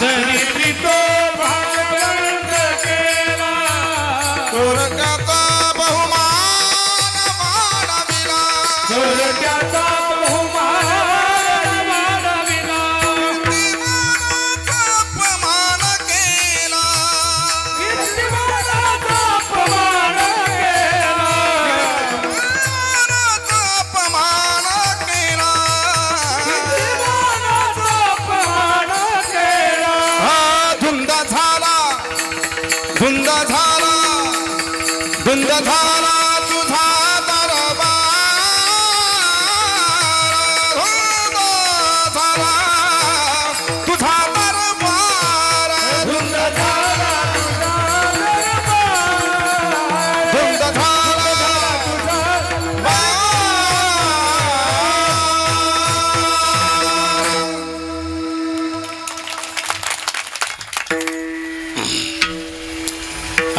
दरिद्री तो भागवंत केला, स्वर्गाचा बहुमान वाढविला, स्वर्गाचा बहुमान वाढविला, कीर्तिमानाचा अपमान केला, कीर्तिमानाचा अपमान धुंद झाला तुझा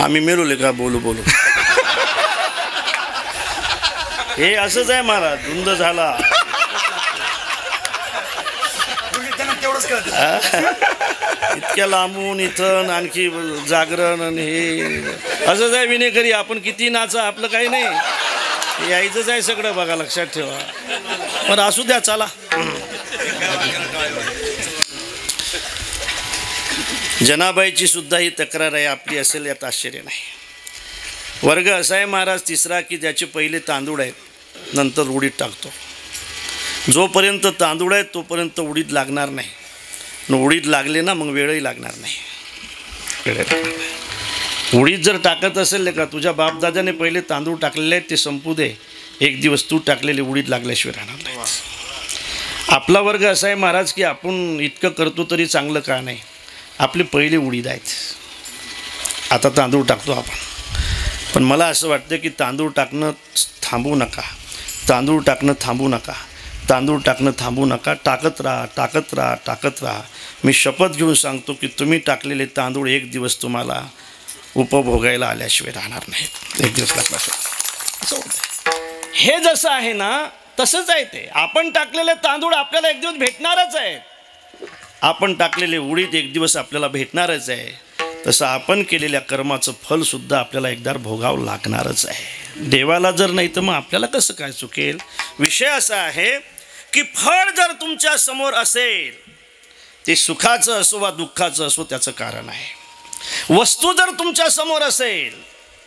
आम्ही मेलोले का बोलू बोलू हे असंच आहे महाराज. धुंद झाला इतक्या लांबून इथं आणखी जागरण आणि हे असंच आहे विनेकरी. आपण किती नाचा आपलं काही नाही, यायचंच आहे सगळं बघा, लक्षात ठेवा. पण असू द्या, चला. जनाबाईची सुद्धा ही तक्रार आहे, आपली असेल यात आश्चर्य नाही. वर्ग असा आहे महाराज तिसरा की ज्याचे पहिले तांदूळ आहेत नंतर उडीद टाकतो. जोपर्यंत तांदूळ आहेत तोपर्यंत उडीद लागणार नाही, उडीद लागले ना मग वेळही लागणार नाही. उडीद जर टाकत असेल का, तुझ्या बापदादाने पहिले तांदूळ टाकलेले आहेत ते संपू दे, एक दिवस तू टाकलेले उडीद लागल्याशिवाय राहणार नाही. आपला वर्ग असा आहे महाराज की आपण इतकं करतो तरी चांगलं का नाही. आपले पहिले उडीद आहेत, आता तांदूळ टाकतो आपण. पण मला असं वाटतं की तांदूळ टाकणं थांबवू नका, तांदूळ टाकणं थांबवू नका, तांदूळ टाकणं थांबवू नका. टाकत राहा, टाकत राहा, टाकत राहा. मी शपथ घेऊन सांगतो की तुम्ही टाकलेले तांदूळ एक दिवस तुम्हाला उपभोगायला आल्याशिवाय राहणार नाहीत. एक दिवस लागला असं होतं. हे जसं आहे ना तसंच आहे ते. आपण टाकलेले तांदूळ आपल्याला एक दिवस भेटणारच आहे, आपण टाकलेले उडीद एक दिवस आपल्याला भेटणारच आहे. तसं आपण केलेल्या कर्माचं फलसुद्धा आपल्याला एकदा भोगावं लागणारच आहे. देवाला जर नाही तर मग आपल्याला कसं काय चुकेल. विषय असा आहे की फळ जर तुमच्या समोर असेल, ते सुखाचं असो वा दुःखाचं असो, त्याचं कारण आहे. वस्तू जर तुमच्या समोर असेल,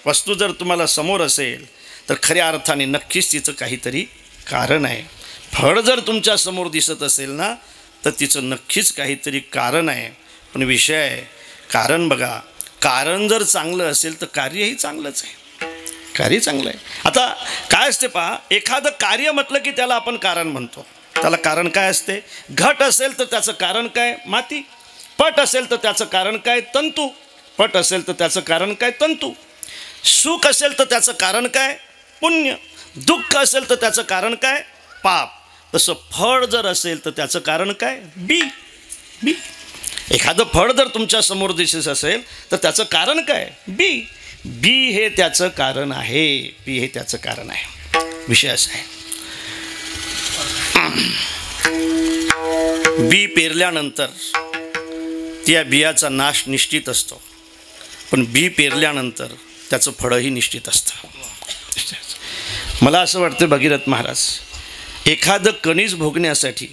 वस्तू जर तुम्हाला समोर असेल तर खऱ्या अर्थाने नक्कीच तिचं काहीतरी कारण आहे. फळ जर तुमच्या समोर दिसत असेल ना तर तिचं नक्कीच काहीतरी कारण आहे. पण विषय आहे कारण. बघा, कारण जर चांगलं असेल तर कार्यही चांगलंच आहे, कार्य चांगलं आहे. आता काय असते पहा, एखादं कार्य म्हटलं की त्याला आपण कारण म्हणतो. त्याला कारण काय असते. घट असेल तर त्याचं कारण काय, माती. पट असेल तर त्याचं कारण काय, तंतू. पट असेल तर त्याचं कारण काय, तंतू. सुख असेल तर त्याचं कारण काय, पुण्य. दुःख असेल तर त्याचं कारण काय, पाप. तसं फळ जर असेल तर त्याचं कारण काय, बी. बी. एखादं फळ जर तुमच्या समोर दिसत असेल तर त्याचं कारण काय, बी. बी हे त्याचं कारण आहे, बी हे त्याचं कारण आहे. विषय असा आहे, बी पेरल्यानंतर त्या बियाचा नाश निश्चित असतो, पण बी पेरल्यानंतर त्याचं फळही निश्चित असतं. मला असं वाटतं भगीरथ महाराज, एखादं कणीस भोगण्यासाठी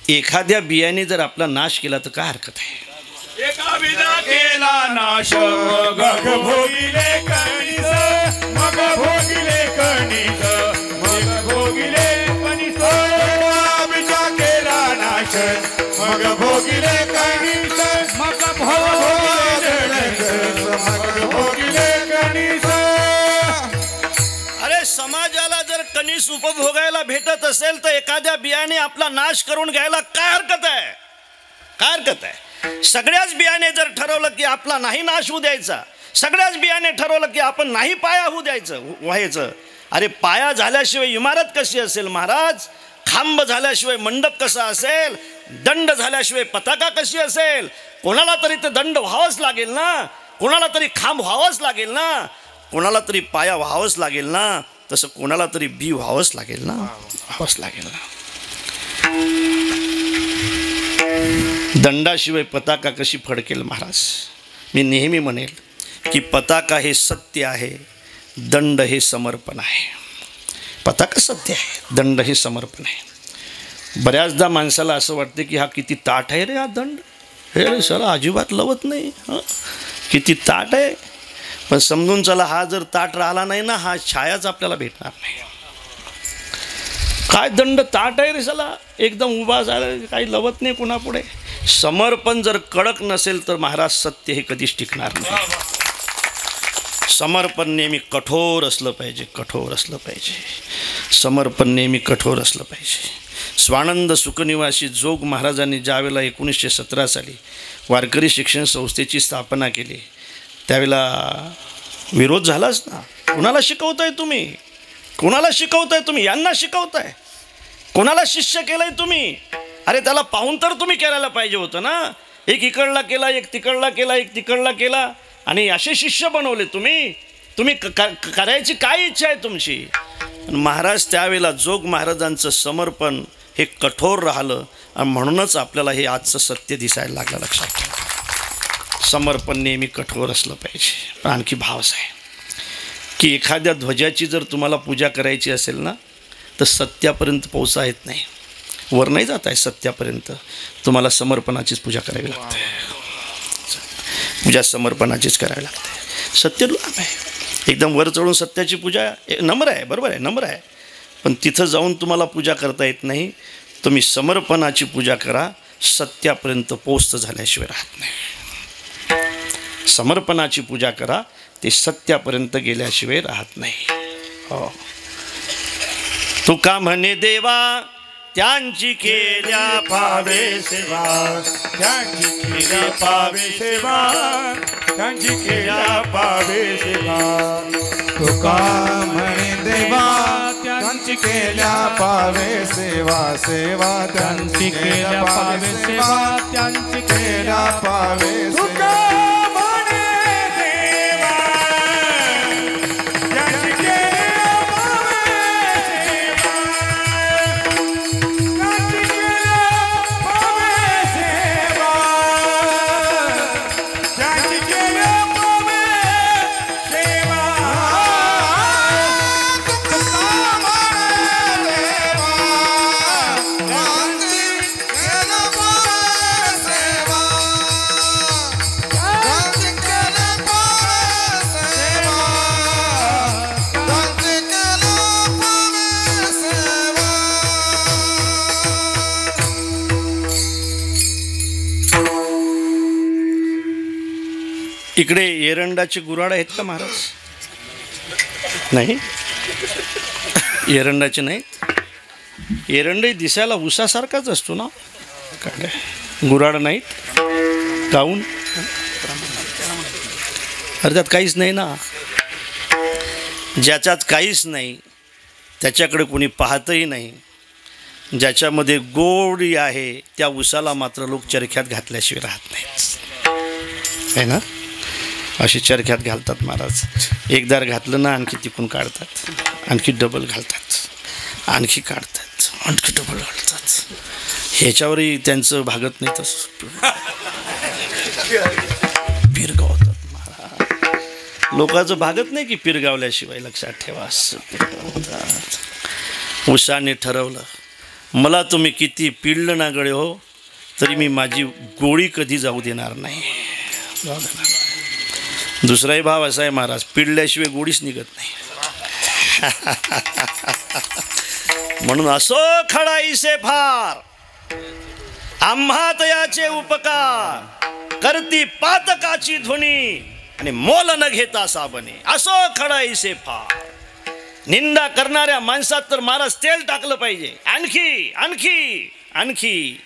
एखाद्या बियाने जर आपला नाश केला तर काय हरकत आहे. एका विना केला नाश, मग भोगिले कणीस, मग भोगिले कणीस, मग भोगिले कणीस. एका विना केला नाश, मग भोगिले कणीस, मग भोगिले कणीस, मग भोगिले कणीस. अरे समाजाला जर कणीस उपभोगायला भेटत असेल तर एखाद्या बियाणे आपला नाश करून घ्यायला काय हरकत आहे, काय हरकत आहे. सगळ्याच बियाणे जर ठरवलं की आपला नाही नाश होऊ द्यायचा, सगळ्याच बियाणे ठरवलं की आपण नाही पाया होऊ द्यायचं, व्हायचं. अरे पाया झाल्याशिवाय इमारत कशी असेल महाराज, खांब झाल्याशिवाय मंडप कसा असेल, दंड झाल्याशिवाय पताका कशी असेल. कोणाला तरी ते दंड व्हावंच लागेल ना, कोणाला तरी खांब व्हावंच लागेल ना, कोणाला तरी पाया व्हावंच लागेल ना. तसं कोणाला तरी बी व्हावंच लागेल ना, व्हावंच लागेल ना. दंडाशिवाय पताका कशी फडकेल महाराज. मी नेहमी म्हणेल की पताका हे सत्य आहे, दंड हे समर्पण आहे. पताका सत्य आहे, दंड हे समर्पण आहे. बऱ्याचदा माणसाला असं वाटतं की हा किती ताठ आहे रे हा दंड, हे रे सला अजिबात लवत नाही, किती ताट आहे. पण समजून चला, हा जर ताट राहिला नाही ना, हा छायाच आपल्याला भेटणार नाही. काय दंड ताट आहे रे सला, एकदम उभा झाला, काही लवत नाही कुणापुढे. समर्पण जर कडक नसेल तर महाराज सत्य हे कधीच टिकणार नाही. समर्पण नेहमी कठोर असलं पाहिजे, कठोर असलं पाहिजे. समर्पण नेहमी कठोर असलं पाहिजे. स्वानंद सुखनिवासी जोग महाराजांनी ज्यावेळेला 1917 साली वारकरी शिक्षण संस्थेची स्थापना केली त्यावेळेला विरोध झालाच ना. कोणाला शिकवताय तुम्ही? कोणाला शिकवताय तुम्ही? यांना शिकवताय? कोणाला शिष्य केलंय तुम्ही? अरे त्याला पाहून तर तुम्ही करायला पाहिजे होतं ना. एक इकडला केला, एक तिकडला केला, एक तिकडला केला आणि असे शिष्य बनवले तुम्ही. तुम्ही करायची काय इच्छा आहे तुमची? महाराज त्यावेळेला जोग महाराजांचं समर्पण हे कठोर राहिलं आणि म्हणूनच आपल्याला हे आजचं सत्य दिसायला लागलं. लक्षात ठेवा, समर्पण नेहमी कठोर असलं पाहिजे. पण आणखी भावच आहे की एखाद्या ध्वजाची जर तुम्हाला पूजा करायची असेल ना तर सत्यापर्यंत पोहोचता येत नाही, वर नाही जात आहे सत्यापर्यंत. तुम्हाला समर्पणाचीच पूजा करावी लागते. पूजा समर्पणाचीच करावी लागते. सत्य लाभ आहे. एकदम वर चढून सत्याची पूजा नम्र आहे, बरोबर आहे, नम्र आहे. पण तिथं जाऊन तुम्हाला पूजा करता येत नाही. तुम्ही समर्पणाची पूजा करा. सत्यापर्यंत पोहोचत झाल्याशिवाय राहत नाही. समर्पणाची पूजा करा, ते सत्यापर्यंत गेल्याशिवाय राहत नाही. हो, तुका म्हणे देवा त्यांची केल्या पावे सेवा, त्यांची केल्या पावे सेवा, त्यांची केल्या पावे सेवा. तुका म्हणे देवा त्यांची केल्या पावे सेवा, सेवा त्यांची केल्या पावे सेवा, त्यांची केल्या पावे सेवा. इकडे एरंडाचे गुराड आहेत का महाराज? नाही, एरंडाचे नाहीत. एरंडही दिसायला उसासारखाच असतो ना, काय गुराड नाहीत. काहून? अरे त्यात काहीच नाही ना. ज्याच्यात काहीच नाही त्याच्याकडे कोणी पाहतही नाही. ज्याच्यामध्ये गोडी आहे त्या उसाला मात्र लोक चरख्यात घातल्याशिवाय राहत नाहीत, है ना. अशी चरख्यात घालतात महाराज. एकदार घातलं ना आणखी तिकून काढतात, आणखी डबल घालतात, आणखी काढतात, आणखी डबल घालतात. ह्याच्यावरही त्यांचं भागत नाही. तसं पिरगावतात महाराज. लोकांचं भागत नाही की पिरगावल्याशिवाय. लक्षात ठेवा. उसाने ठरवलं मला तुम्ही किती पिळलं ना गळे हो तरी मी माझी गोळी कधी जाऊ देणार नाही. दुसराही भाव असा आहे महाराज, पिळल्याशिवाय गोडीच निघत नाही. म्हणून असो खडाईसे फार आम्हात याचे उपकार करती पातकाची ध्वनी आणि मोल न घेता साबणे. असो खडाईसे फार. निंदा करणाऱ्या माणसात तर महाराज तेल टाकलं पाहिजे. आणखी आणखी आणखी.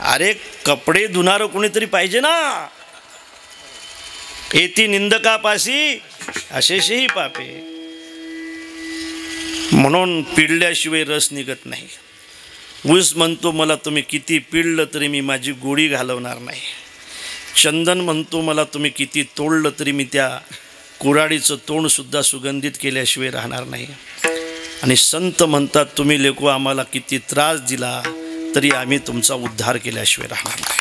अरे कपडे धुणारं कोणीतरी पाहिजे ना. येती निंदकापासी अशेषही पापे. म्हणून पिळल्याशिवाय रस निघत नाही. ऊस म्हणतो मला तुम्ही किती पिळलं तरी मी माझी गोळी घालवणार नाही. चंदन म्हणतो मला तुम्ही किती तोडलं तरी मी त्या कुऱ्हाडीचं तोंडसुद्धा सुगंधित केल्याशिवाय राहणार नाही. आणि संत म्हणतात तुम्ही लेको आम्हाला किती त्रास दिला तरी आम्ही तुमचा उद्धार केल्याशिवाय राहणार नाही.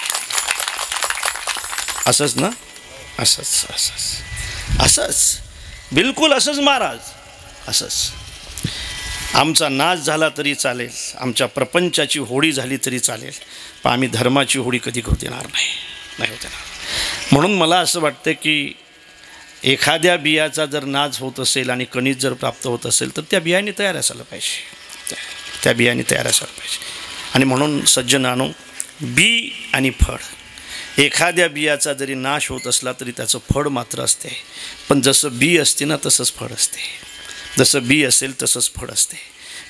असंच ना. असंच असंच असंच बिलकुल असंच महाराज. असंच आमचा नाच झाला तरी चालेल, आमच्या प्रपंचाची होळी झाली तरी चालेल, पण आम्ही धर्माची होळी कधी होऊ देणार नाही, नाही होऊ देणार. म्हणून मला असं वाटतं की एखाद्या बियाचा जर नाच होत असेल आणि कणीस जर प्राप्त होत असेल तर त्या बियाणे तयार असायला पाहिजे. त्या बियाणे तयार असायला पाहिजे. आणि म्हणून सज्जनानो, बी आणि फळ एखाद्या बियाचा जरी नाश होत असला तरी त्याचं फळ मात्र असते. पण जसं बी असते ना तसंच फळ असते. जसं बी असेल तसंच फळ असते.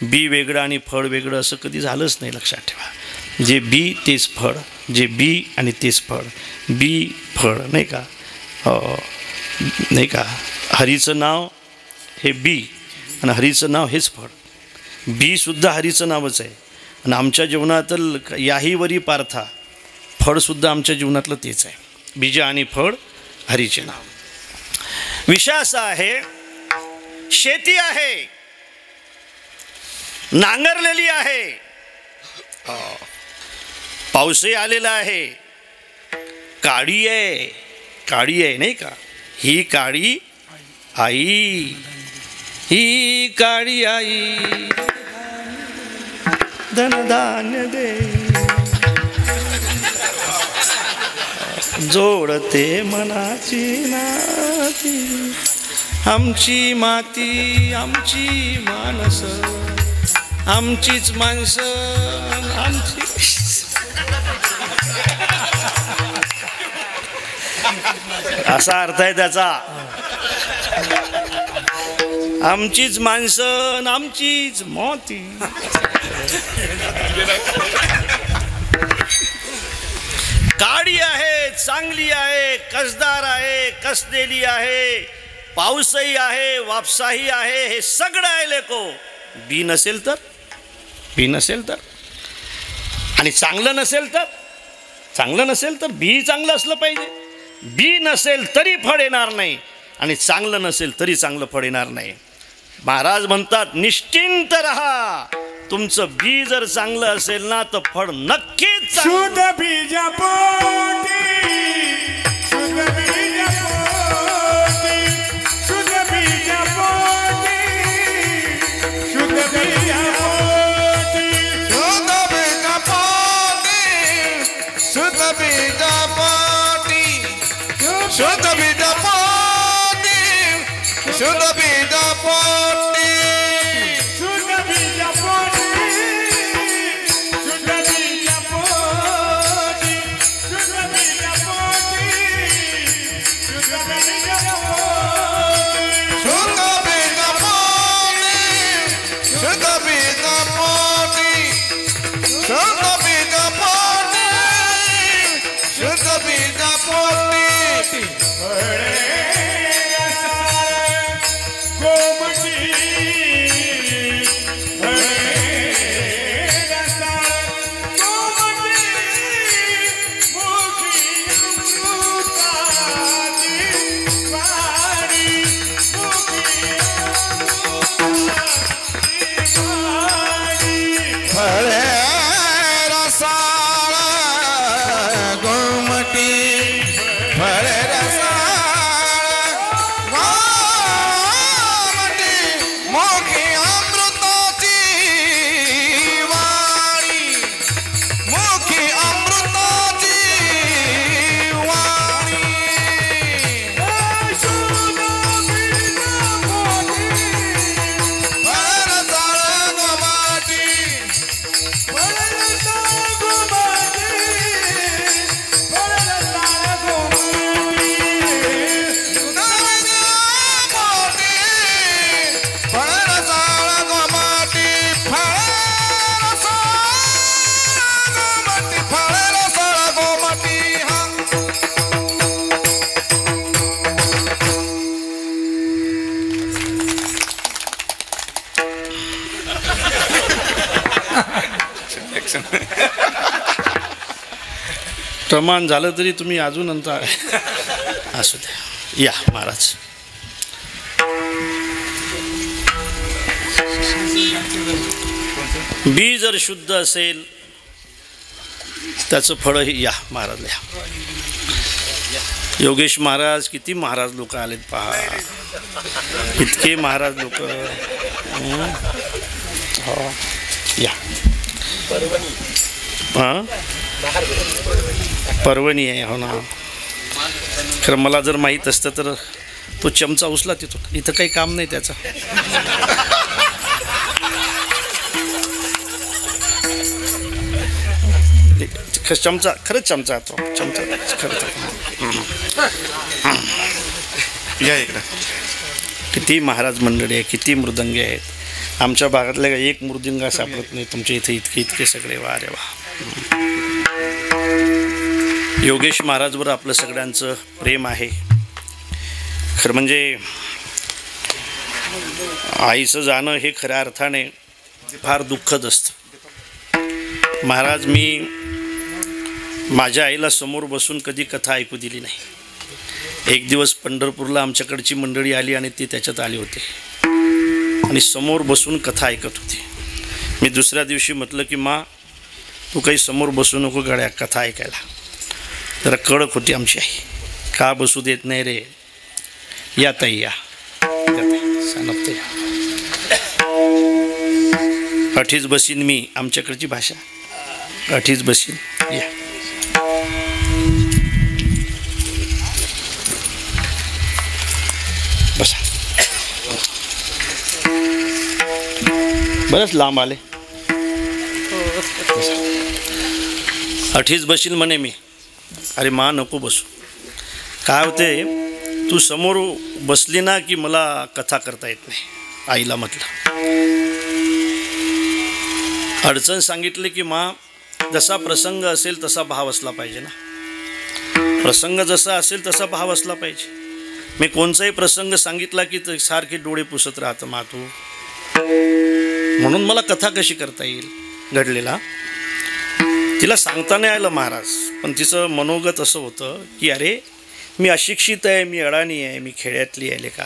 बी वेगळं आणि फळ वेगळं असं कधी झालंच नाही. लक्षात ठेवा. जे बी तेच फळ, जे बी आणि तेच फळ. बी फळ नाही का, नाही का. हरीचं नाव हे बी आणि हरीचं नाव हेच फळ. बीसुद्धा हरीचं नावच आहे. आणि आमच्या जीवनातील याही वरी पार्था फळसुद्धा आमच्या जीवनातलं तेच आहे. बीज आणि फळ हरीचे नाव. विषय असा आहे, शेती आहे, नांगरलेली आहे, पाऊसही आलेला आहे, काळी आहे, काळी आहे नाही का. ही काळी आई, ही काळी आई धनधान्य दे, जोडते मनाची नाती, आमची माती आमची माणस, आमचीच माणसं आमची. असा अर्थ आहे त्याचा. आमचीच माणसं आमचीच माती. काळी आहे, चांगली आहे, कसदार आहे, कसलेली आहे, पाऊसही आहे, वापसाही आहे, हे सगळं आहे लेको. बी नसेल तर, बी नसेल तर, आणि चांगलं नसेल तर, चांगलं नसेल तर, बी चांगलं असलं पाहिजे. बी नसेल तरी फळ येणार नाही आणि चांगलं नसेल तरी चांगलं फळ येणार नाही. महाराज म्हणतात निश्चिंत रहा. तुमचं बी जर चांगलं असेल ना तर फळ नक्कीच. शुद्ध बीजा पोटी, शुद्ध बीजा पोटी, शुद्ध बीजा पोटी, शुद्ध बीजा पोटी, शुद्ध बीजा पोटी, शुद्ध बीजा पोटी, शुद्ध बीजा पोटी, शुद्ध बीजा पोटी, शुद्ध बीजा पोटी, शुद्ध बीजा पोटी, शुद्ध बीजा पोटी, शुद्ध बीजा पोटी, शुद्ध बीजा पोटी, शुद्ध बीजा पोटी, शुद्ध बीजा पोटी, शुद्ध बीजा पोटी. गोमटी प्रमाण झालं तरी तुम्ही अजून नंतर असू द्या. या महाराज. बी जर शुद्ध असेल त्याचं फळही. या महाराज या. योगेश महाराज, किती महाराज लोक आलेत पहा. इतके महाराज लोक. हो या. हां परवणी आहे. हो ना. खरं मला जर माहीत असतं तर तो चमचा उचला तिथून. इथं काही काम नाही त्याचं. चमचा, खरंच चमचा तो चमचा खरंच. या इकडं. किती महाराज मंडळी आहे, किती मृदंगे आहेत. आमच्या भागातल्या एक मृदंगा सापडत नाही, तुमच्या इथे इतके सगळे. वा रे वा. योगेश महाराजवर आपलं सगळ्यांचं प्रेम आहे. खरं म्हणजे आईचं जाणं हे खऱ्या अर्थाने फार दुःखद असतं. महाराज, मी माझ्या आईला समोर बसून कधी कथा ऐकू दिली नाही. एक दिवस पंढरपूरला आमच्याकडची मंडळी आली आणि ती त्याच्यात आली होती आणि समोर बसून कथा ऐकत होती. मी दुसऱ्या दिवशी म्हटलं की मा, तू काही समोर बसू नको गड्या कथा ऐकायला. जरा कडक होती आमची आई. का बसू देत नाही रे? या ताई या, सांगते अठीच बसीन मी. आमच्याकडची भाषा अठीच बसीन. या बसा. बरंच लांब आले. अठीच बसील म्हणे मी. अरे मा नको बसू. काय होते, तू समोर बसली ना की मला कथा करता येत नाही. आईला म्हटलं. अडचण सांगितली की मा, जसा प्रसंग असेल तसा भाव असला पाहिजे ना. प्रसंग जसा असेल तसा भाव असला पाहिजे. मी कोणताही प्रसंग सांगितला की सारखे डोळे पुसत राहतं मा तू. म्हणून मला कथा कशी करता येईल घडलेला. तिला सांगता नाही आलं महाराज, पण तिचं मनोगत असं होतं की अरे मी अशिक्षित आहे, मी अडाणी आहे, मी खेड्यातली आहे का,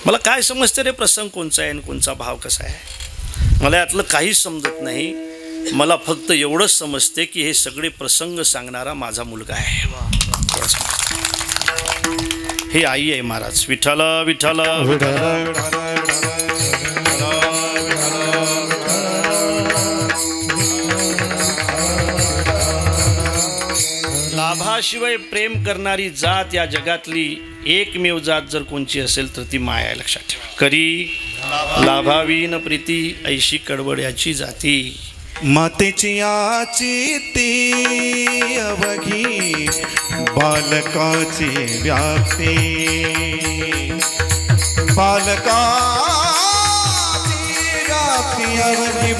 मला काय समजतं रे प्रसंग कोणचा आहे आणि कोणचा भाव कसा आहे. मला यातलं काहीच समजत नाही. मला फक्त एवढंच समजते की हे सगळे प्रसंग सांगणारा माझा मुलगा आहे. हे आई आहे महाराज. विठ्ठला विठ्ठला लाभाशिवाय प्रेम करणारी जात या जगातली एकमेव जात जर कोणची असेल तर ती माया आहे. लक्षात ठेवा. करी लाभावीन प्रीती ऐशी कडवड्याची जाती. मातेची आची ती अवघी बालकाची व्याप्ती. बालकाची व्याप्ती अवघी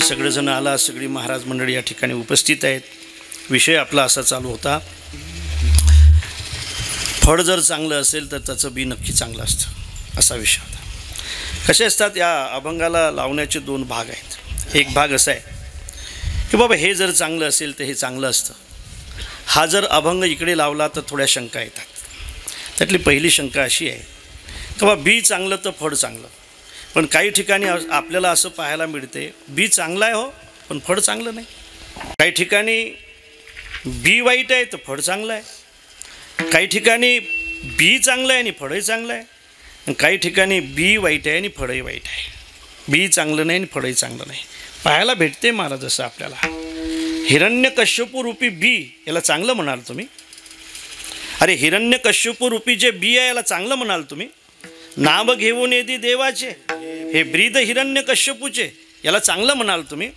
सगळेजण आला, सगळी महाराज मंडळी या ठिकाणी उपस्थित आहेत. विषय आपला असा चालू होता, फळ जर चांगलं असेल तर त्याचं बी नक्की चांगलं असतं, असा विषय होता. कसे असतात या अभंगाला लावण्याचे दोन भाग आहेत. एक भाग असा आहे की बाबा हे जर चांगलं असेल तर हे चांगलं असतं. हा जर अभंग इकडे लावला तर थोड्या शंका येतात. त्यातली पहिली शंका अशी आहे की बाबा बी चांगलं तर फळ चांगलं. पण काही ठिकाणी आपल्याला असं पाहायला मिळते बी चांगलं आहे हो पण फळ चांगलं नाही. काही ठिकाणी बी वाईट आहे तर फळ चांगलं आहे. काही ठिकाणी बी चांगलं आहे आणि फळही चांगलं आहे. आणि काही ठिकाणी बी वाईट आहे आणि फळही वाईट आहे. बी चांगलं नाही आणि फळही चांगलं नाही. पाहायला भेटते महाराज असं आपल्याला. हिरण्यकश्यपू रूपी बी याला चांगलं म्हणाल तुम्ही. अरे हिरण्यकश्यपू रूपी जे बी आहे याला चांगलं म्हणाल तुम्ही. नाव घेऊन येदी देवाचे हे ब्रीद हिरण्यकश्यपूचे याला चांगलं म्हणाल तुम्ही.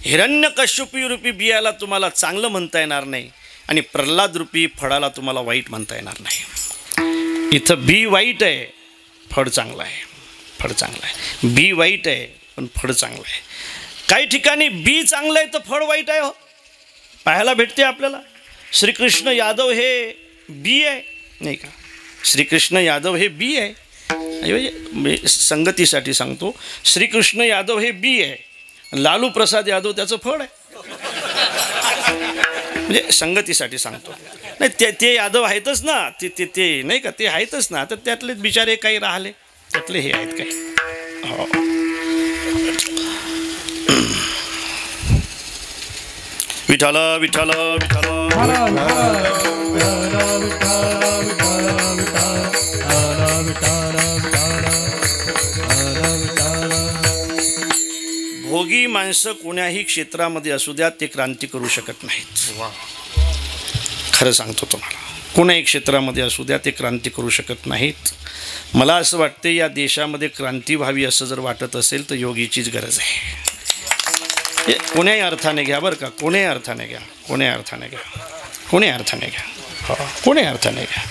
हिरण्यकश्यपू रूपी बियाला तुम्हाला चांगलं म्हणता येणार नाही आणि प्रल्हाद रूपी फळाला तुम्हाला वाईट म्हणता येणार नाही. इथं बी वाईट आहे फळ चांगलं आहे. फळ चांगलं आहे. बी वाईट आहे पण फळ चांगलं आहे. काही ठिकाणी बी चांगलं आहे तर फळ वाईट आहे. हो, पाहायला भेटते आपल्याला. श्रीकृष्ण यादव हे बी आहे नाही का? श्रीकृष्ण यादव हे बी आहे. मी संगतीसाठी सांगतो, श्रीकृष्ण यादव हे बी आहे, लालू प्रसाद यादव त्याचं फळ आहे. म्हणजे संगतीसाठी सांगतो. नाही ते यादव आहेतच ना, ते नाही का, ते आहेतच ना. तर त्यातले बिचारे काही राहिले, त्यातले हे आहेत काही. हो, विठाल विठाल विठाल. भोगी माणसं कोण्याही क्षेत्रामध्ये असू द्या, ते क्रांती करू शकत नाहीत. खरं सांगतो तुम्हाला, कोण्याही क्षेत्रामध्ये असू द्या ते क्रांती करू शकत नाहीत. मला असं वाटते या देशामध्ये क्रांती व्हावी असं जर वाटत असेल तर योगीचीच गरज आहे. कोण्याही अर्थाने घ्या बरं का, कोण्याही अर्थाने घ्या, कोण्याही अर्थाने घ्या, कोण्याही अर्थाने घ्या, हो कोण्याही अर्थाने घ्या.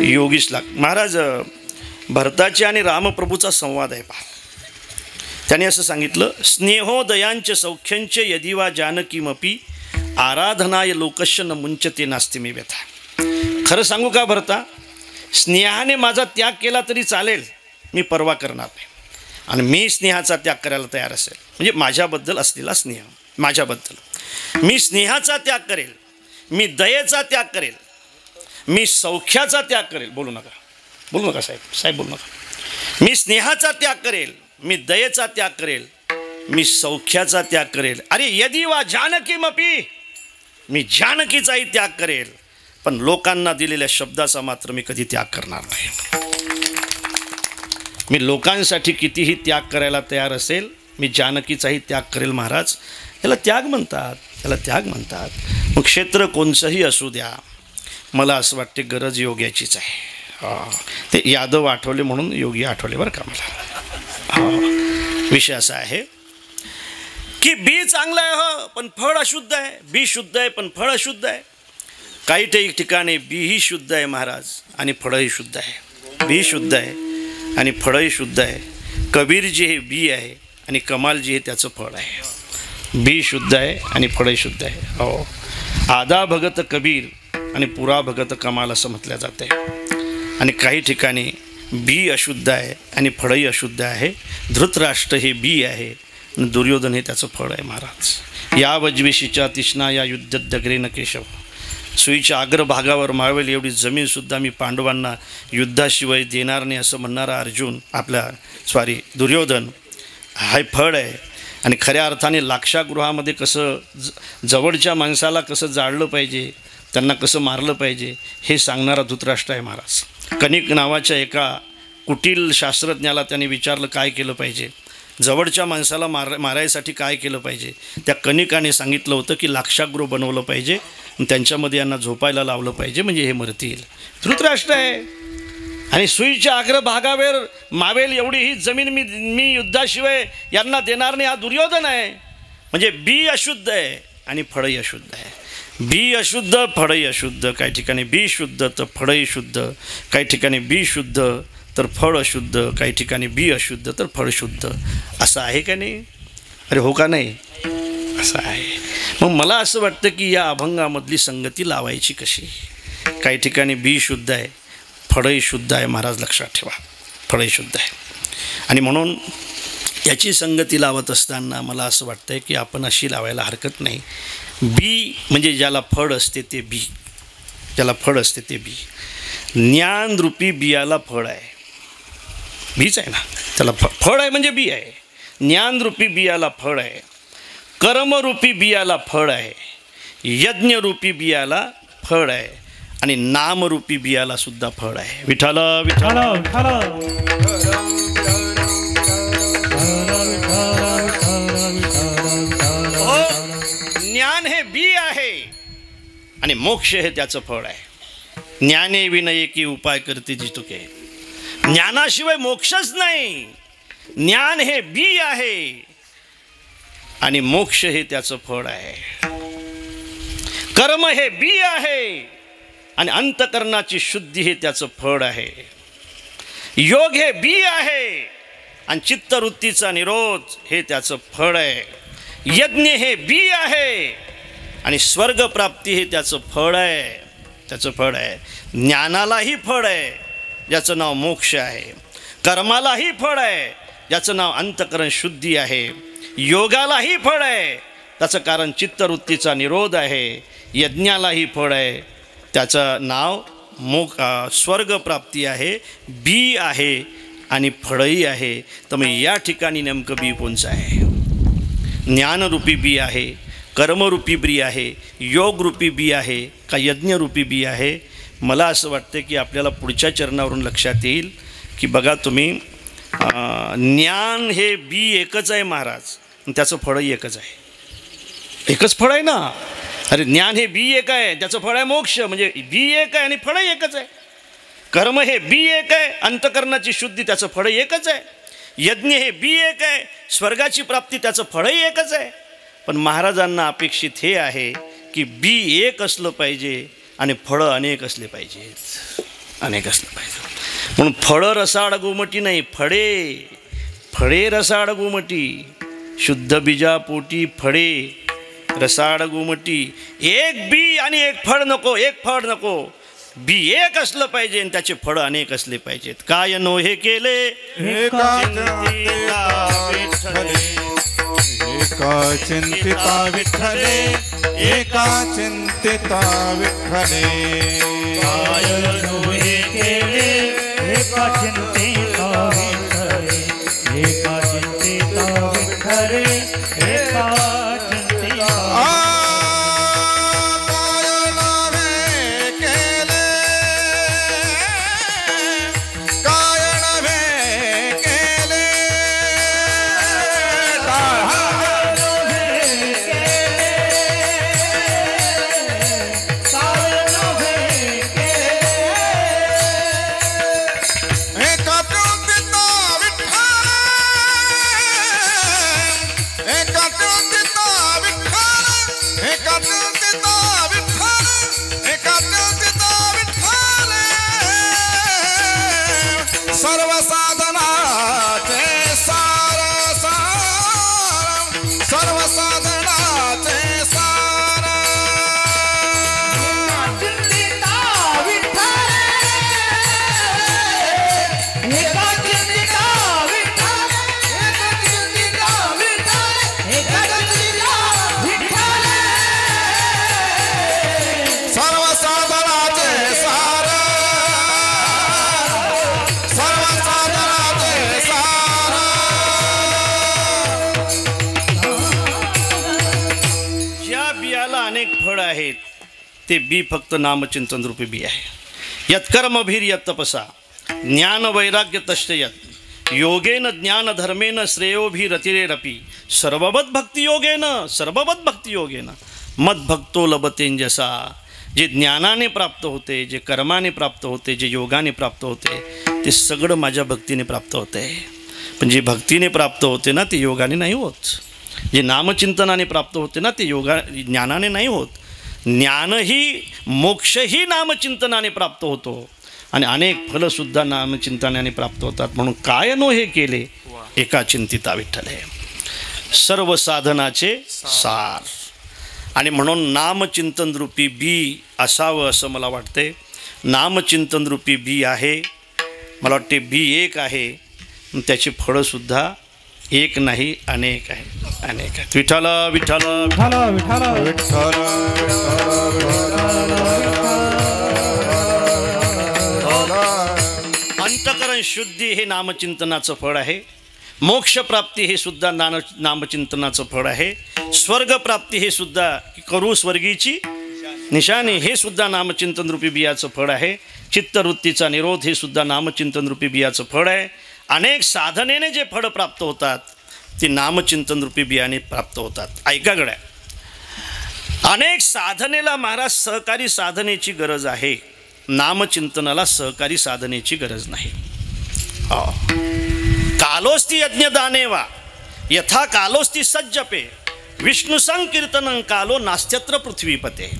योगीच महाराज भरताची आणि रामप्रभूचा संवाद आहे पहा. त्याने असं सांगितलं, स्नेहोदयांच सौख्यंच यदि वा जानकीमपी आराधनाय लोकस्य न मुंचते नास्ति मे व्यथा. खरं सांगू का भरता, स्नेहाने माझा त्याग केला तरी चालेल, मी परवा करणार नाही. आणि मी स्नेहाचा त्याग करायला तयार असेल, म्हणजे माझ्याबद्दल असलेला स्नेह, माझ्याबद्दल मी स्नेहाचा त्याग करेल, मी दयेचा त्याग करेल, मी सौख्याचा त्याग करेल. बोलू नका साहेब बोलू नका. मी स्नेहाचा त्याग करेल, मी दयेचा त्याग करेल, मी सौख्याचा त्याग करेल. अरे यदि वा जानकीमपी, मी जानकीचाही त्याग करेल, पण लोकांना दिलेल्या शब्दाचा मात्र मी कधी त्याग करणार नाही. मी लोकांसाठी कितीही त्याग करायला तयार असेल, मी जानकीचाही त्याग करेल. महाराज याला त्याग म्हणतात, याला त्याग म्हणतात. मग क्षेत्र कोणचंही असू द्या, मला असं वाटते गरज योग्याचीच आहे. ते यादव आठवले म्हणून योगी आठवले बरं का मला. विषय असा आहे की बी चांगलं आहे हो, पण फळ अशुद्ध आहे. बी शुद्ध आहे पण फळ अशुद्ध आहे. काही ठिकाणी बीही शुद्ध आहे महाराज आणि फळही शुद्ध आहे. बी शुद्ध आहे आणि फळही शुद्ध आहे. कबीर जी हे बी आहे आणि कमाल जी हे त्याचं फळ आहे. बी शुद्ध आहे आणि फळही शुद्ध आहे. हो, आधा भगत कबीर आणि पुरा भगत कमाल असं म्हटलं जातं आहे. आणि काही ठिकाणी बी अशुद्ध आहे आणि फळही अशुद्ध आहे. धृतराष्ट्र हे बी आहे आणि दुर्योधन हे त्याचं फळ आहे. महाराज या वज्वेशीच्या तिष्णा या युद्ध दगरेन केशव, सुईच्या अग्रभागावर माळवेल एवढी जमीनसुद्धा मी पांडवांना युद्धाशिवाय देणार नाही असं म्हणणारा अर्जुन, दुर्योधन हा फळ आहे. आणि खऱ्या अर्थाने लाक्षागृहामध्ये कसं जवळच्या माणसाला कसं जाळलं पाहिजे, त्यांना कसं मारलं पाहिजे हे सांगणारा धृतराष्ट्र आहे महाराज. कणिक नावाच्या एका कुटील शास्त्रज्ञाला त्याने विचारलं काय केलं पाहिजे, जवळच्या माणसाला मारायसाठी काय केलं पाहिजे. त्या कणिकाने सांगितलं होतं की लाक्षागृह बनवलं पाहिजे, त्यांच्यामध्ये यांना झोपायला लावलं पाहिजे, म्हणजे हे मरतील. धृतराष्ट्र आहे. आणि सुईच्या अग्रभागावर मावेल एवढी ही जमीन मी युद्धाशिवाय यांना देणार नाही हा दुर्योधन आहे. म्हणजे बी अशुद्ध आहे आणि फळही अशुद्ध आहे. बी अशुद्ध फळही अशुद्ध. काही ठिकाणी बी शुद्ध तर फळही शुद्ध, काही ठिकाणी बी शुद्ध तर फळ अशुद्ध, काही ठिकाणी बी अशुद्ध तर फळ शुद्ध. असं आहे का नाही? अरे हो का नाही? असं आहे. मग मला असं वाटतं की या अभंगामधली संगती लावायची कशी. काही ठिकाणी बी शुद्ध आहे, फळही शुद्ध आहे. महाराज लक्षात ठेवा, फळही शुद्ध आहे. आणि म्हणून याची संगती लावत असताना मला असं वाटतं आहे की आपण अशी लावायला हरकत नाही. बी म्हणजे ज्याला फळ असते ते बी, ज्याला फळ असते ते बी. ज्ञानरूपी बियाला फळ आहे, बीच आहे ना, त्याला फळ आहे म्हणजे बी आहे. ज्ञानरूपी बियाला फळ आहे, कर्मरूपी बियाला फळ आहे, यज्ञरूपी बियाला फळ आहे आणि नामरूपी बियाला सुद्धा फळ आहे. विठाल विठाल ज्ञान हे बी आहे आणि मोक्ष हे त्याचं फळ आहे. ज्ञाने विनय की उपाय करते जितुके. ज्ञानाशिवाय मोक्षच नाही. ज्ञान हे बी आहे आणि मोक्ष हे त्याचं फळ आहे. कर्म हे बी आहे आणि अंतकरणाची शुद्धी हे त्याचं फळ आहे. योग हे बी आहे आणि चित्तवृत्तीचा निरोध हे त्याचं फळ आहे. यज्ञ हे बी आहे आणि स्वर्गप्राप्ती हे त्याचं फळ आहे. त्याचं फळ आहे. ज्ञानालाही फळ आहे ज्याचं नाव मोक्ष आहे. कर्मालाही फळ आहे ज्याचं नाव अंतःकरण शुद्धी आहे. योगालाही फळ आहे त्याचं कारण चित्तवृत्तीचा निरोध आहे. यज्ञालाही फळ आहे त्याचं नाव स्वर्गप्राप्ती आहे. बी आहे आणि फळही आहे. तर मग या ठिकाणी नेमकं बी कोणचं आहे? ज्ञानरूपी बी आहे, कर्मरूपी बी आहे, योगरूपी बी आहे का यज्ञरूपी बी आहे? मला असं वाटतं की आपल्याला पुढच्या चरणावरून लक्षात येईल की बघा तुम्ही ज्ञान हे बी एकच आहे महाराज, त्याचं फळही एकच आहे. एकच फळ आहे ना. अरे ज्ञान हे बी एक आहे त्याचं फळ आहे मोक्ष, म्हणजे बी एक आहे आणि फळही एकच आहे. कर्म हे बी एक आहे, अंतःकरणाची शुद्धी त्याचं फळ एकच आहे. यज्ञ हे बी एक आहे, स्वर्गाची प्राप्ती त्याचं फळही एकच आहे. पण महाराजांना अपेक्षित हे आहे की बी एक असलं पाहिजे आणि फळं अनेक असले पाहिजेत. अनेक असलं पाहिजे. म्हणून फळं रसाळ गोमटी नाही, फळे रसाळ गोमटी. शुद्ध बीजा पोटी फळे रसाळ गोमटी. एक बी आणि एक फळ नको, एक फळ नको. बी एक असलं पाहिजे आणि त्याचे फळं अनेक असले पाहिजेत. काय नो हे केले एका चिंतिता विठ्ठले, एका चिंतिता विठ्ठले. काय नो हे केले एका चिंतिता विठ्ठले, एका चिंतिता विठ्ठले, एका चिंतिता. ते बी फक्त नामचिंतन रूपी बी आहे. यत्कर्मभिर यत्तपसा ज्ञान वैराग्य तश्च यत् योगेन ज्ञान धर्मेन श्रेयोभिरतिरेरपि सर्ववत भक्ती योगेन मद्भक्तो लभतेंजसा. जे ज्ञानाने प्राप्त होते, जे कर्माने प्राप्त होते, जे योगाने प्राप्त होते, ते सगळं माझ्या भक्तीने प्राप्त होते. पण जे भक्तीने प्राप्त होते ना ते योगाने नाही होत. जे नामचिंतनाने प्राप्त होते ना ते ज्ञानाने नाही होत. ज्ञानही मोक्षही नामचिंतनाने प्राप्त होतो आणि अनेक फलंसुद्धा नामचिंतनाने प्राप्त होतात. म्हणून काय नो हे केले एका चिंतिता विठ्ठले, सर्व साधनाचे सार. आणि म्हणून नामचिंतन रूपी बी असावं असं मला वाटते. नामचिंतन रूपी बी आहे. मला वाटते बी एक आहे, त्याची फळंसुद्धा एक नाही अनेक आहे, अनेक आहेत. विठ्ठल विठ्ठल विठ्ठल विठ्ठल. अंतःकरण शुद्धी हे नामचिंतनाचं फळ आहे. मोक्षप्राप्ती हे सुद्धा नामचिंतनाचं फळ आहे. स्वर्गप्राप्ती हे सुद्धा करू स्वर्गीची निशाणी हे सुद्धा नामचिंतन रूपी बियाचं फळ आहे. चित्तवृत्तीचा निरोध हे सुद्धा नामचिंतन रूपी बियाचं फळ आहे. अनेक साधनेने जे फळं प्राप्त होतात ते नामचिंतन रूपी बियाणे प्राप्त होतात. ऐका गड्या, अनेक साधनेला महाराज सहकारी साधनेची गरज आहे, नामचिंतनाला सहकारी साधनेची गरज नाही. कालोस्ती यज्ञदाने वा यथा कालोस्ती सज्जपे विष्णू संकीर्तनं कालो नास्त्यत्र पृथ्वीपते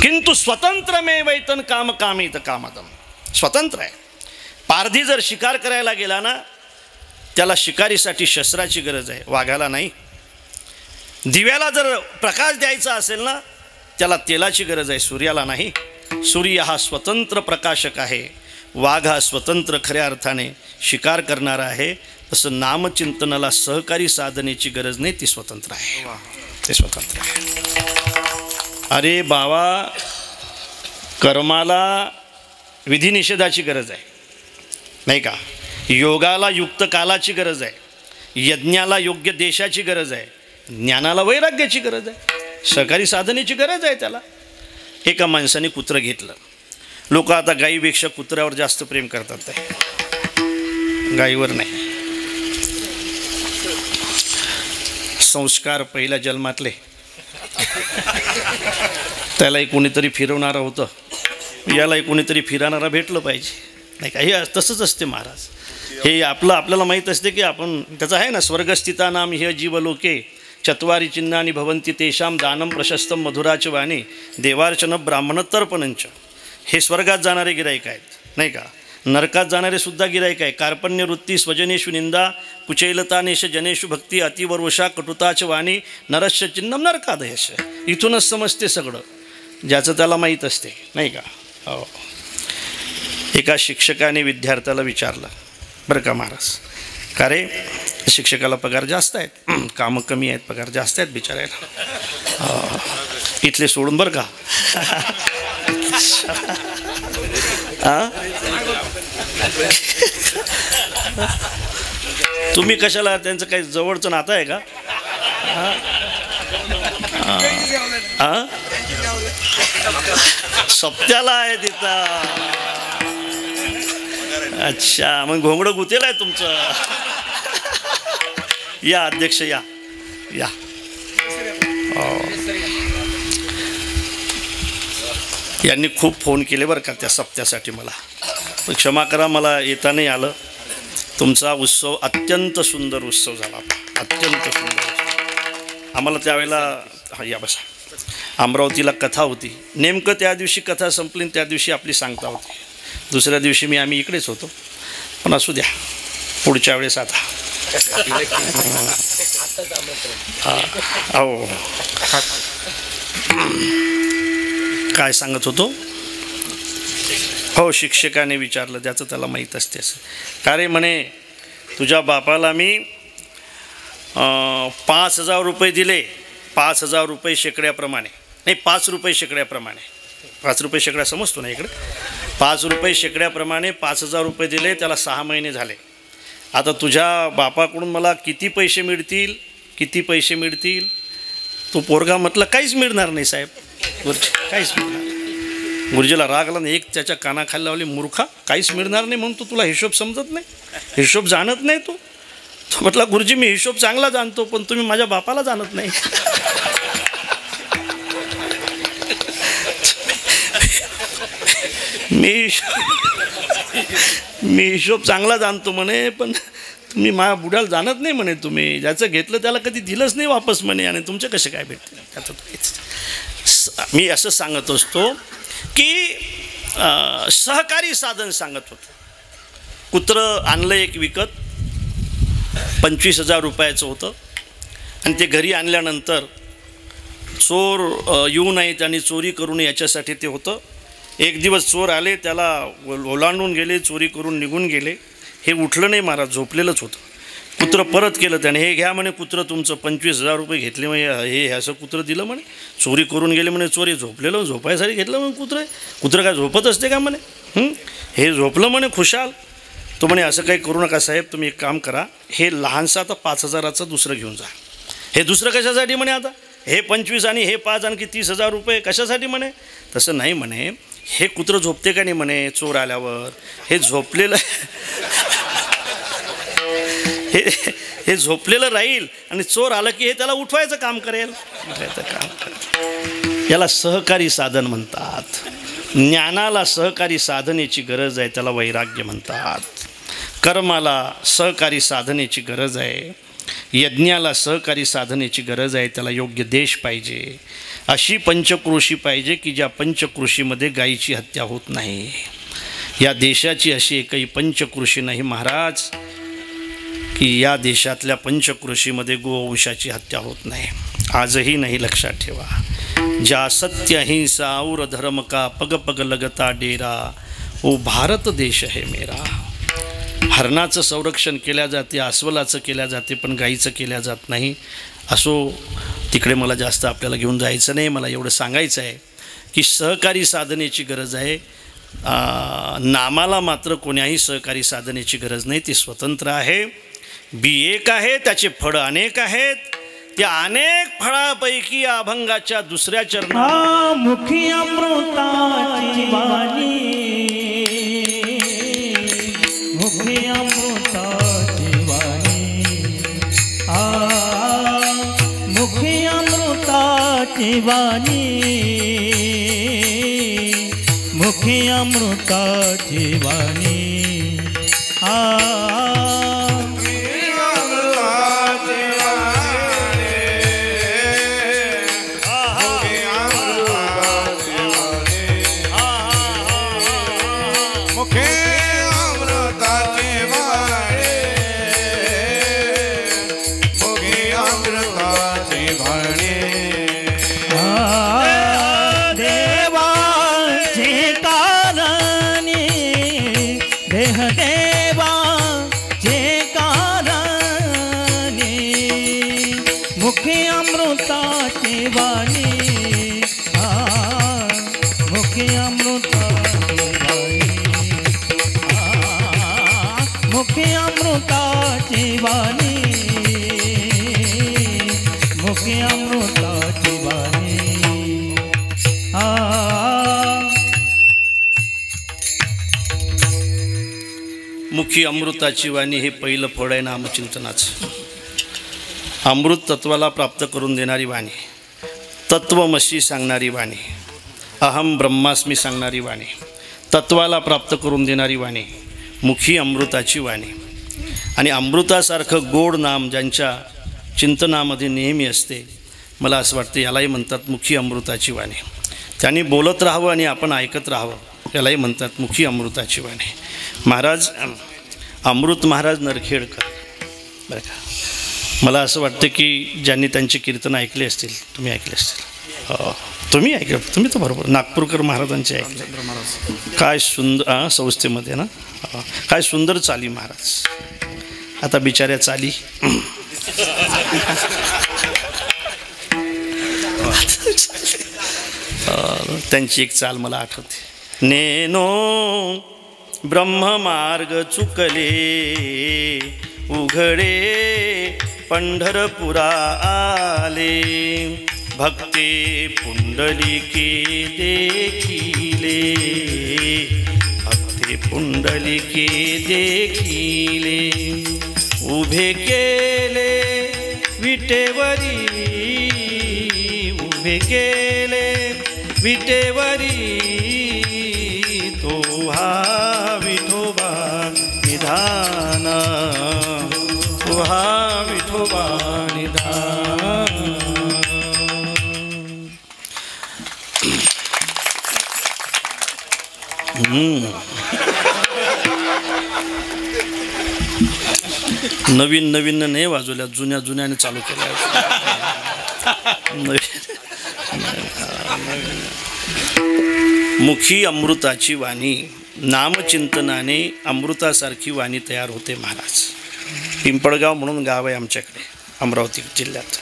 किंतु स्वतंत्र मे वैतन काम कामित कामदम. स्वतंत्र आहे. पारधी जर शिकार करायला गेला ना त्याला शिकारीसाठी शस्त्राची गरज आहे, वाघाला नाही. दिव्याला जर प्रकाश द्यायचा असेल ना, त्याला तेलाची गरज आहे, सूर्याला नाही. सूर्य हा स्वतंत्र प्रकाशक आहे, वाघ हा स्वतंत्र खऱ्या अर्थाने शिकार करणारा आहे. तसं नामचिंतनाला सहकारी साधनेची गरज नाही, ती स्वतंत्र आहे, ते स्वतंत्र आहे. अरे बाबा, कर्माला विधिनिषेधाची गरज आहे नाही का, योगाला युक्त कालाची गरज आहे, यज्ञाला योग्य देशाची गरज आहे, ज्ञानाला वैराग्याची गरज आहे, सहकारी साधनेची गरज आहे त्याला. एका माणसाने कुत्रं घेतलं. लोक आता गाईपेक्षा कुत्र्यावर जास्त प्रेम करतात, ते गाईवर नाही. संस्कार पहिल्या जन्मातले, त्यालाही कोणीतरी फिरवणारं होतं, यालाही कोणीतरी फिरवणारा भेटलं पाहिजे नाही का. हे तसंच असते महाराज. हे आपल्याला माहीत असते की आपण त्याचं आहे ना, स्वर्गस्थिता नाम ह्य जीवलोके चत्वारी चिन्हानी भवंती तेषाम दानम प्रशस्तम मधुराच वाणी देवार्चन ब्राह्मण तर्पणंच. हे स्वर्गात जाणारे गिराईक आहेत नाही का. नरकात जाणारे सुद्धा गिराईक आहे. कार्पण्य वृत्ती स्वजनेषु निंदा कुचैलतानेश जनेषु भक्ती अतिवर्वशा कटुताच वाणी नरस्य चिन्हम नरकादयश. इथूनच समजते सगळं, ज्याचं त्याला माहीत असते नाही का. हो. एका शिक्षकाने विद्यार्थ्याला विचारलं, बरं का महाराज, का रे शिक्षकाला पगार जास्त आहेत, कामं कमी आहेत, पगार जास्त आहेत बिचारायला, इथले सोडून बरं का. तुम्ही कशाला, त्यांचं काही जवळचं नातं आहे का. सप्त्याला आहे तिथं. अच्छा, मग घोंगडं गुतेल आहे तुमचं. या अध्यक्ष, या या. यांनी खूप फोन केले बरं का त्या सप्त्यासाठी. मला क्षमा करा, मला येता नाही आलं. तुमचा उत्सव अत्यंत सुंदर उत्सव झाला, अत्यंत सुंदर. आम्हाला त्यावेळेला या बसा, अमरावतीला कथा होती. नेमकं त्या दिवशी कथा संपली, त्या दिवशी आपली सांगता होती. दुसऱ्या दिवशी आम्ही इकडेच होतो. पण असू द्या, पुढच्या वेळेस आता. हो, काय सांगत होतो. हो, शिक्षकाने विचारलं, ज्याचं त्याला माहीत असते असं. का रे म्हणे, तुझ्या बापाला मी 5,000 रुपये दिले. 5,000 रुपये शेकड्याप्रमाणे, नाही 5 रुपये शेकड्याप्रमाणे. 5 रुपये शेकड्या समजतो ना इकडे. 5 रुपये शेकड्याप्रमाणे 5,000 रुपये दिले. त्याला 6 महिने झाले. आता तुझ्या बापाकडून मला किती पैसे मिळतील, किती पैसे मिळतील. तो पोरगा म्हटलं, काहीच मिळणार नाही साहेब, गुरुजी काहीच मिळणार. गुरुजीला राग आला, एक त्याच्या कानाखाली लावली, मूर्खा, काहीच मिळणार नाही म्हणून तुला हिशोब समजत नाही, हिशोब जाणत नाही तू. तो म्हटला, गुरुजी मी हिशोब चांगला जाणतो, पण तुम्ही माझ्या बापाला जाणत नाही. मी हिशोब चांगला जाणतो म्हणे, पण तुम्ही माझ्या बुड्याला जाणत नाही म्हणे. तुम्ही ज्याचं घेतलं त्याला कधी दिलंच नाही वापस म्हणे, आणि तुमचे कसे काय भेटले त्याचं. मी असं सांगत असतो की सहकारी साधन सांगत होतो. कुत्रं आणलं एक विकत, 25,000 रुपयाचं होतं. आणि ते घरी आणल्यानंतर चोर येऊ नयेत आणि चोरी करू नये याच्यासाठी ते होतं. एक दिवस चोर आले, त्याला ओलांडून गेले, चोरी करून निघून गेले. हे उठलं नाही महाराज, झोपलेलंच होतं. कुत्रं परत केलं त्याने, हे घ्या म्हणे कुत्रं तुमचं, 25,000 रुपये घेतले म्हणे, हे असं कुत्रं दिलं म्हणे, चोरी करून गेले म्हणे. चोरी झोपलेलं, झोपायसाठी घेतलं म्हणे कुत्रं काय झोपत असते का म्हणे. हे झोपलं म्हणे खुशाल. तो म्हणे असं काही करू नका साहेब, तुम्ही एक काम करा, हे लहानसं आता 5,000चं दुसरं घेऊन जा. हे दुसरं कशासाठी म्हणे, आता हे 25 आणि हे 5 आणखी 30,000 रुपये कशासाठी म्हणे. तसं नाही म्हणे, हे कुत्रं झोपते का नाही म्हणे चोर आल्यावर. हे झोपलेलं हे झोपलेलं राहील आणि चोर आलं की हे त्याला उठवायचं काम करेल. याला सहकारी साधन म्हणतात. ज्ञानाला सहकारी साधनेची गरज आहे, त्याला वैराग्य म्हणतात. कर्माला सहकारी साधनेची गरज आहे, यज्ञाला सहकारी साधनेची गरज आहे, त्याला योग्य देश पाहिजे. अशी पंचकृषी पाहिजे की ज्या पंचकृषीमध्ये गायीची हत्या होत नाही. या देशाची अशी एकही पंचकृषी नाही महाराज की या देशातल्या पंचक्रोशीमध्ये गोवंशाची हत्या होत नाही, आजही नाही, लक्षात ठेवा. ज्या सत्य अहिंसा और धर्म का पग पग लगता डेरा, ओ भारत देश है मेरा. हरणाचं संरक्षण केल्या जाते, अस्वलाचं केल्या जाते, पण गाईचं केल्या जात नाही. असो, तिकडे मला जास्त आपल्याला घेऊन जायचं नाही. मला एवढं सांगायचं आहे की सहकारी साधनेची गरज आहे. नामाला मात्र कोण्याही सहकारी साधनेची गरज नाही. ती स्वतंत्र आहे. बी एक आहे, त्याचे फळं अनेक आहेत. त्या अनेक फळापैकी अभंगाच्या दुसऱ्या चरणात मुखी अमृताची वाणी, मुखी अमृताची वाणी, मुखी अमृताची वाणी, मुखी अमृताची वाणी. मुखी अमृताची वाणी हे पहिलं फळ आहे नामचिंतनाचं. अमृत तत्वाला प्राप्त करून देणारी वाणी, तत्वमसी सांगणारी वाणी, अहम ब्रह्मास्मी सांगणारी वाणी, तत्वाला प्राप्त करून देणारी वाणी, मुखी अमृताची वाणी. आणि अमृतासारखं गोड नाम ज्यांच्या चिंतनामध्ये नेहमी असते, मला असं वाटतं यालाही म्हणतात मुखी अमृताची वाणी. त्यांनी बोलत राहावं आणि आपण ऐकत राहावं, यालाही म्हणतात मुखी अमृताची वाणी. महाराज अमृत महाराज नरखेडकर बरं का, मला असं वाटतं की ज्यांनी त्यांचे कीर्तन ऐकले असतील, तुम्ही ऐकले असतील, तुम्ही ऐकलं, तुम्ही तर बरोबर नागपूरकर महाराजांचे ऐकले. काय सुंदर संस्थेमध्ये ना, काय सुंदर चाली महाराज. आता बिचाऱ्या चाली त्यांची एक चाल मला आठवते. नेनो ब्रह्ममार्ग चुकले उघडे पंढरपुरा आले, भक्ते पुंडलिके देखिले, भक्ते पुंडलिके देखिले, उभे केले विटेवरी, उभे केले विटेवरी, तो हा विठोबा निधान, तो हा विठोबा निधान. नवीन नवीन नाही वाजवल्या, जुन्या जुन्याने चालू केल्या. मुखी अमृताची वाणी, नामचिंतनाने अमृतासारखी वाणी तयार होते महाराज. पिंपळगाव म्हणून गाव आहे आमच्याकडे अमरावती जिल्ह्यात.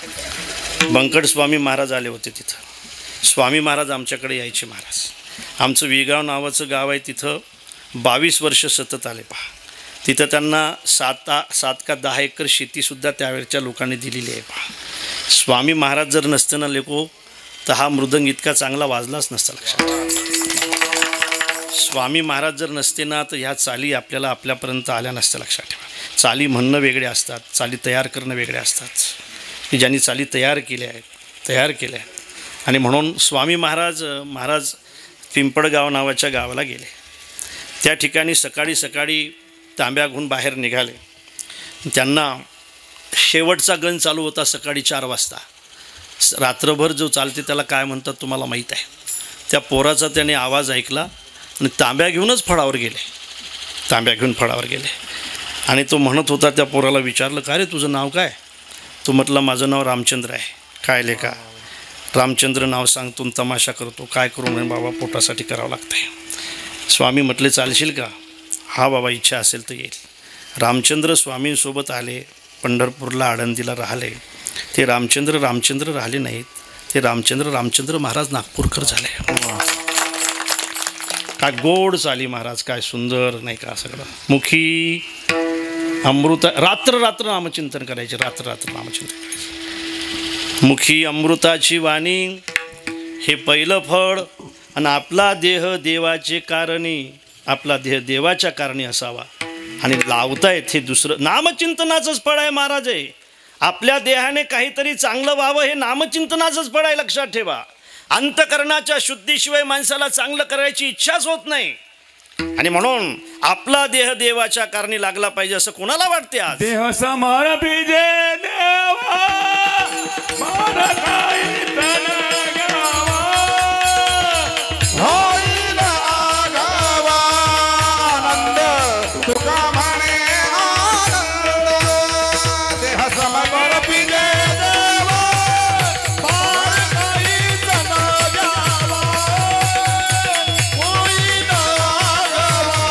बंकट स्वामी महाराज आले होते तिथं. स्वामी महाराज आमच्याकडे यायचे महाराज. आमचं विगाव नावाचं गाव आहे, तिथं 22 वर्ष सतत आले पहा. तिथं त्यांना 7 का 10 एकर शेतीसुद्धा त्यावेळच्या लोकांनी दिलेली आहे पहा. स्वामी महाराज जर नसते ना लेको, तर हा मृदंग इतका चांगला वाजलाच नसता. लक्षात, स्वामी महाराज जर नसते ना, तर ह्या चाली आपल्याला आपल्यापर्यंत आल्या नसत्या. लक्षात ठेवा, चाली म्हणणं वेगळे असतात, चाली तयार करणं वेगळे असतात. की ज्यांनी चाली तयार केल्या आहेत. आणि म्हणून स्वामी महाराज पिंपळगाव नावाच्या गावाला गेले. त्या ठिकाणी सकाळी सकाळी तांब्या घेऊन बाहेर निघाले. त्यांना शेवटचा गण चालू होता सकाळी 4 वाजता. रात्रभर जो चालते त्याला काय म्हणतात तुम्हाला माहीत आहे. त्या पोराचा त्याने आवाज ऐकला आणि तांब्या घेऊन फळावर गेले. आणि तो म्हणत होता, त्या पोराला विचारलं, का रे तुझं नाव काय? तो म्हटलं माझं नाव रामचंद्र आहे. काय लेका? रामचंद्र नाव सांगतो तमाशा करतो. काय करू म्हणे? बाबा पोटासाठी करावं लागतंय. स्वामी म्हटले चालशील का? हा बाबा इच्छा असेल तर येईल. रामचंद्र स्वामींसोबत आले, पंढरपूरला आळंदीला राहिले. ते रामचंद्र राहिले नाहीत, ते रामचंद्र महाराज नागपूरकर झाले. काय गोड चाली महाराज, काय सुंदर नाही का सगळं. मुखी अमृत, रात्र रात्र नामचिंतन करायचे, रात्र रात्र नामचिंतन करायचे. मुखी अमृताची वाणी हे पहिलं फळ. आणि आपला देह देवाचे कारणी, आपला देह देवाच्या कारणी असावा. आणि लावतायत हे दुसरं नामचिंतनाचंच फळ आहे महाराज. आहे आपल्या देहाने काहीतरी चांगलं व्हावं, हे नामचिंतनाचंच फळ आहे, लक्षात ठेवा. अंतकरणाच्या शुद्धीशिवाय माणसाला चांगलं करायची इच्छाच होत नाही. आणि म्हणून आपला देह देवाच्या कारणी लागला पाहिजे असं कोणाला वाटते? आज देह समर्पिजे देवा मन काही तन गावा, होईल आगावा आनंद तुका म्हणे आनंद. देह समर्पिजे देवा मन काही तन गावा, होईल आगावा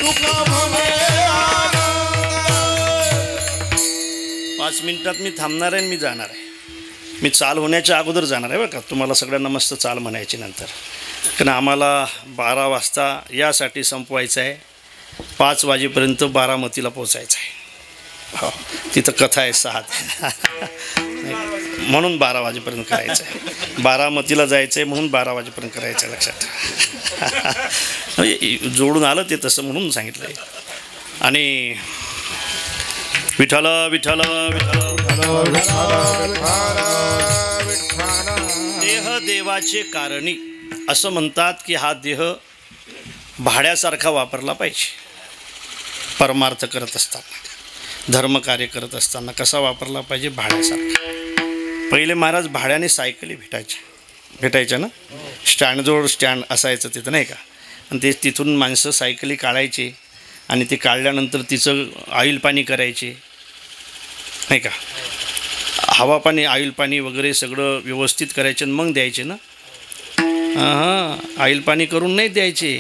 तुका म्हणे आनंद. 5 मिनिटात मी थांबणार आहे, मी जाणार आहे. मी चाल होण्याच्या अगोदर जाणार आहे बरं का. तुम्हाला सगळ्यांना मस्त चाल म्हणायची नंतर, कारण आम्हाला 12 वाजता यासाठी संपवायचं आहे. 5 वाजेपर्यंत बारामतीला पोचायचं आहे. हो, तिथं कथा आहे 6 म्हणून 12 वाजेपर्यंत करायचं आहे. बारामतीला जायचं आहे म्हणून 12 वाजेपर्यंत करायचं आहे, लक्षात. जोडून आलं ते तसं म्हणून सांगितलं आहे. आणि विठ्ठल विठ्ठल विठ्ठल देह देवाचे कारणी असं म्हणतात की हा देह भाड्यासारखा वापरला पाहिजे. परमार्थ करत असताना, धर्मकार्य करत असताना कसा वापरला पाहिजे? भाड्यासारखा. पहिले महाराज भाड्याने सायकली भेटायच्या ना, स्टँडजवळ स्टँड असायचं तिथं नाही का. आणि ते तिथून माणसं सायकली काढायचे आणि ते काढल्यानंतर तिचं ऑइल पाणी करायचे नाही का. हवा पाणी, ऑइल पाणी वगैरे सगळं व्यवस्थित करायचे आणि मग द्यायचे ना. हां, ऑइल पाणी करून नाही द्यायचे.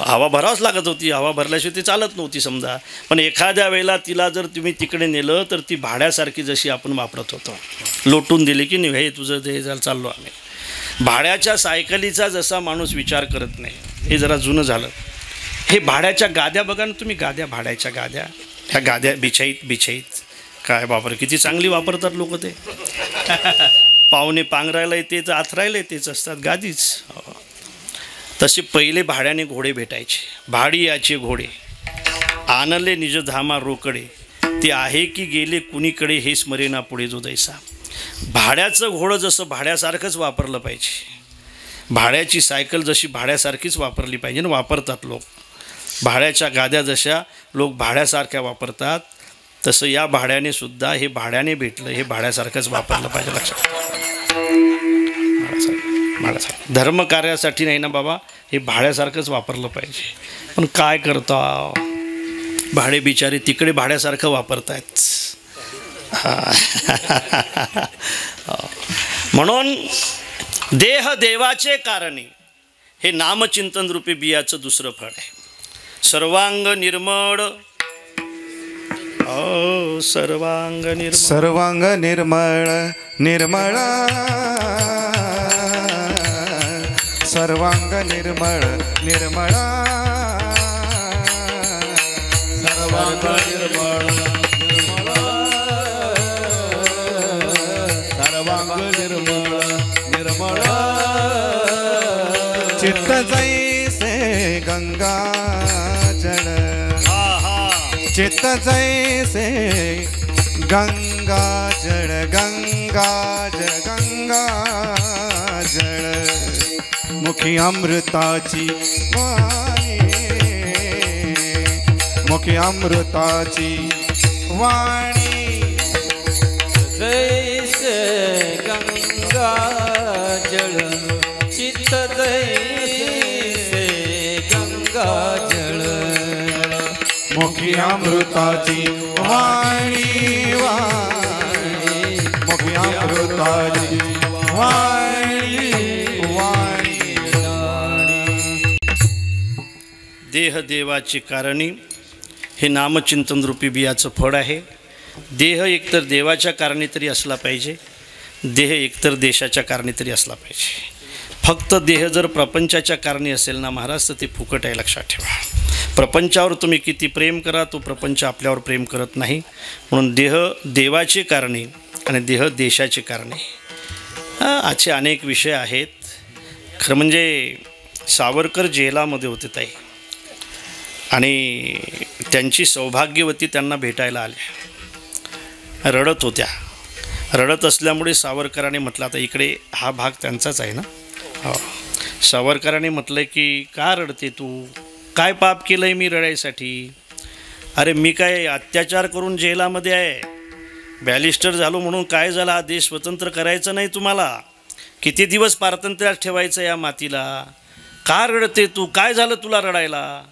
हवा भरावंच लागत होती. हवा भरल्याशिवाय ती चालत नव्हती समजा. पण एखाद्या वेळेला तिला जर तुम्ही तिकडे नेलं तर ती भाड्यासारखी जशी आपण वापरत होतो, लोटून दिली की नाही, हे तुझं ते चाललो आम्ही. भाड्याच्या सायकलीचा जसा माणूस विचार करत नाही, हे जरा जुनं झालं. हे भाड्याच्या गाद्या बघा ना तुम्ही, गाद्या, भाड्याच्या गाद्या, ह्या गाद्या बिछाईत काय बापर किती चांगली वापरतात लोक. ते पाहुणे पांघरायला येते तर आथरायला येतेच असतात, गादीच. तसे पहिले भाड्याने घोडे भेटायचे. भाडी याचे घोडे आणले निजधामा रोकडे, ते आहे की गेले कुणीकडे हे स्मरेना पुढे जो दैसा. भाड्याचं घोडं जसं भाड्यासारखंच वापरलं पाहिजे. भाड्याची सायकल जशी भाड्यासारखीच वापरली पाहिजे ना, वापरतात लोक. भाड्याच्या गाद्या जशा लोक भाड्यासारख्या वापरतात, तसं या भाड्याने सुद्धा हे भाड्याने भेटलं, हे भाड्यासारखंच वापरलं पाहिजे, लक्षात. भाड्यासारखं धर्मकार्यासाठी नाही ना बाबा, हे भाड्यासारखंच वापरलं पाहिजे. पण काय करता, भाडे बिचारे तिकडे भाड्यासारखं वापरतायत. म्हणून देह देवाचे कारणी हे नामचिंतन रूपी बियाचं दुसरं फळ आहे. सर्वांग निर्मळ, सर्वांग निर्मळ, सर्वांग निर्मळ निर्मळ, सर्वांग निर्मळ निर्मळ, सर्वांग निर्मळ निर्मळ, सर्वांग निर्मळ निर्मळ. चित्त जैसे गंगा जल, चित्त जैसे गंगा जल, गंगा जल, गंगा जल. मुखी अमृताची वाणी, मुखी अमृताची वाणी. जैसे गंगा जल, चित्त जैसे गंगा जल, मुखी अमृताची वाणी वाणी मुखी अमृताची वाणी वाणी देह देवाची कारणी हे नामचिंतन रूपी बियाचं फळ आहे. देह एकतर देवाच्या कारणी तरी असला पाहिजे, देह एकतर देशाच्या कारणी तरी असला पाहिजे. फक्त देह जर प्रपंचाच्या कारणी असेल ना महाराज तर ते फुकट आहे, लक्षात ठेवा. प्रपंचावर तुम्ही किती प्रेम करा, तो प्रपंच आपल्यावर प्रेम करत नाही. म्हणून देह देवाची कारणी आणि देह देशाची कारणी. असे अनेक विषय आहेत. खरं म्हणजे सावरकर जेलामध्ये होते ताई, आणि त्यांची सौभाग्यवती त्यांना भेटायला आल्या. रडत होत्या. रडत असल्यामुळे सावरकरांनी म्हटलं, आता इकडे हा भाग त्यांचाच आहे ना. हो, सावरकरांनी म्हटलं की का रडते तू, काय पाप केलं आहे मी रडायसाठी. अरे मी काय अत्याचार करून जेलामध्ये आहे, बॅरिस्टर झालो म्हणून काय झालं, हा देश स्वतंत्र करायचं नाही तुम्हाला, किती दिवस पारतंत्र्यात ठेवायचं या मातीला, का रडते तू, काय झालं तुला रडायला.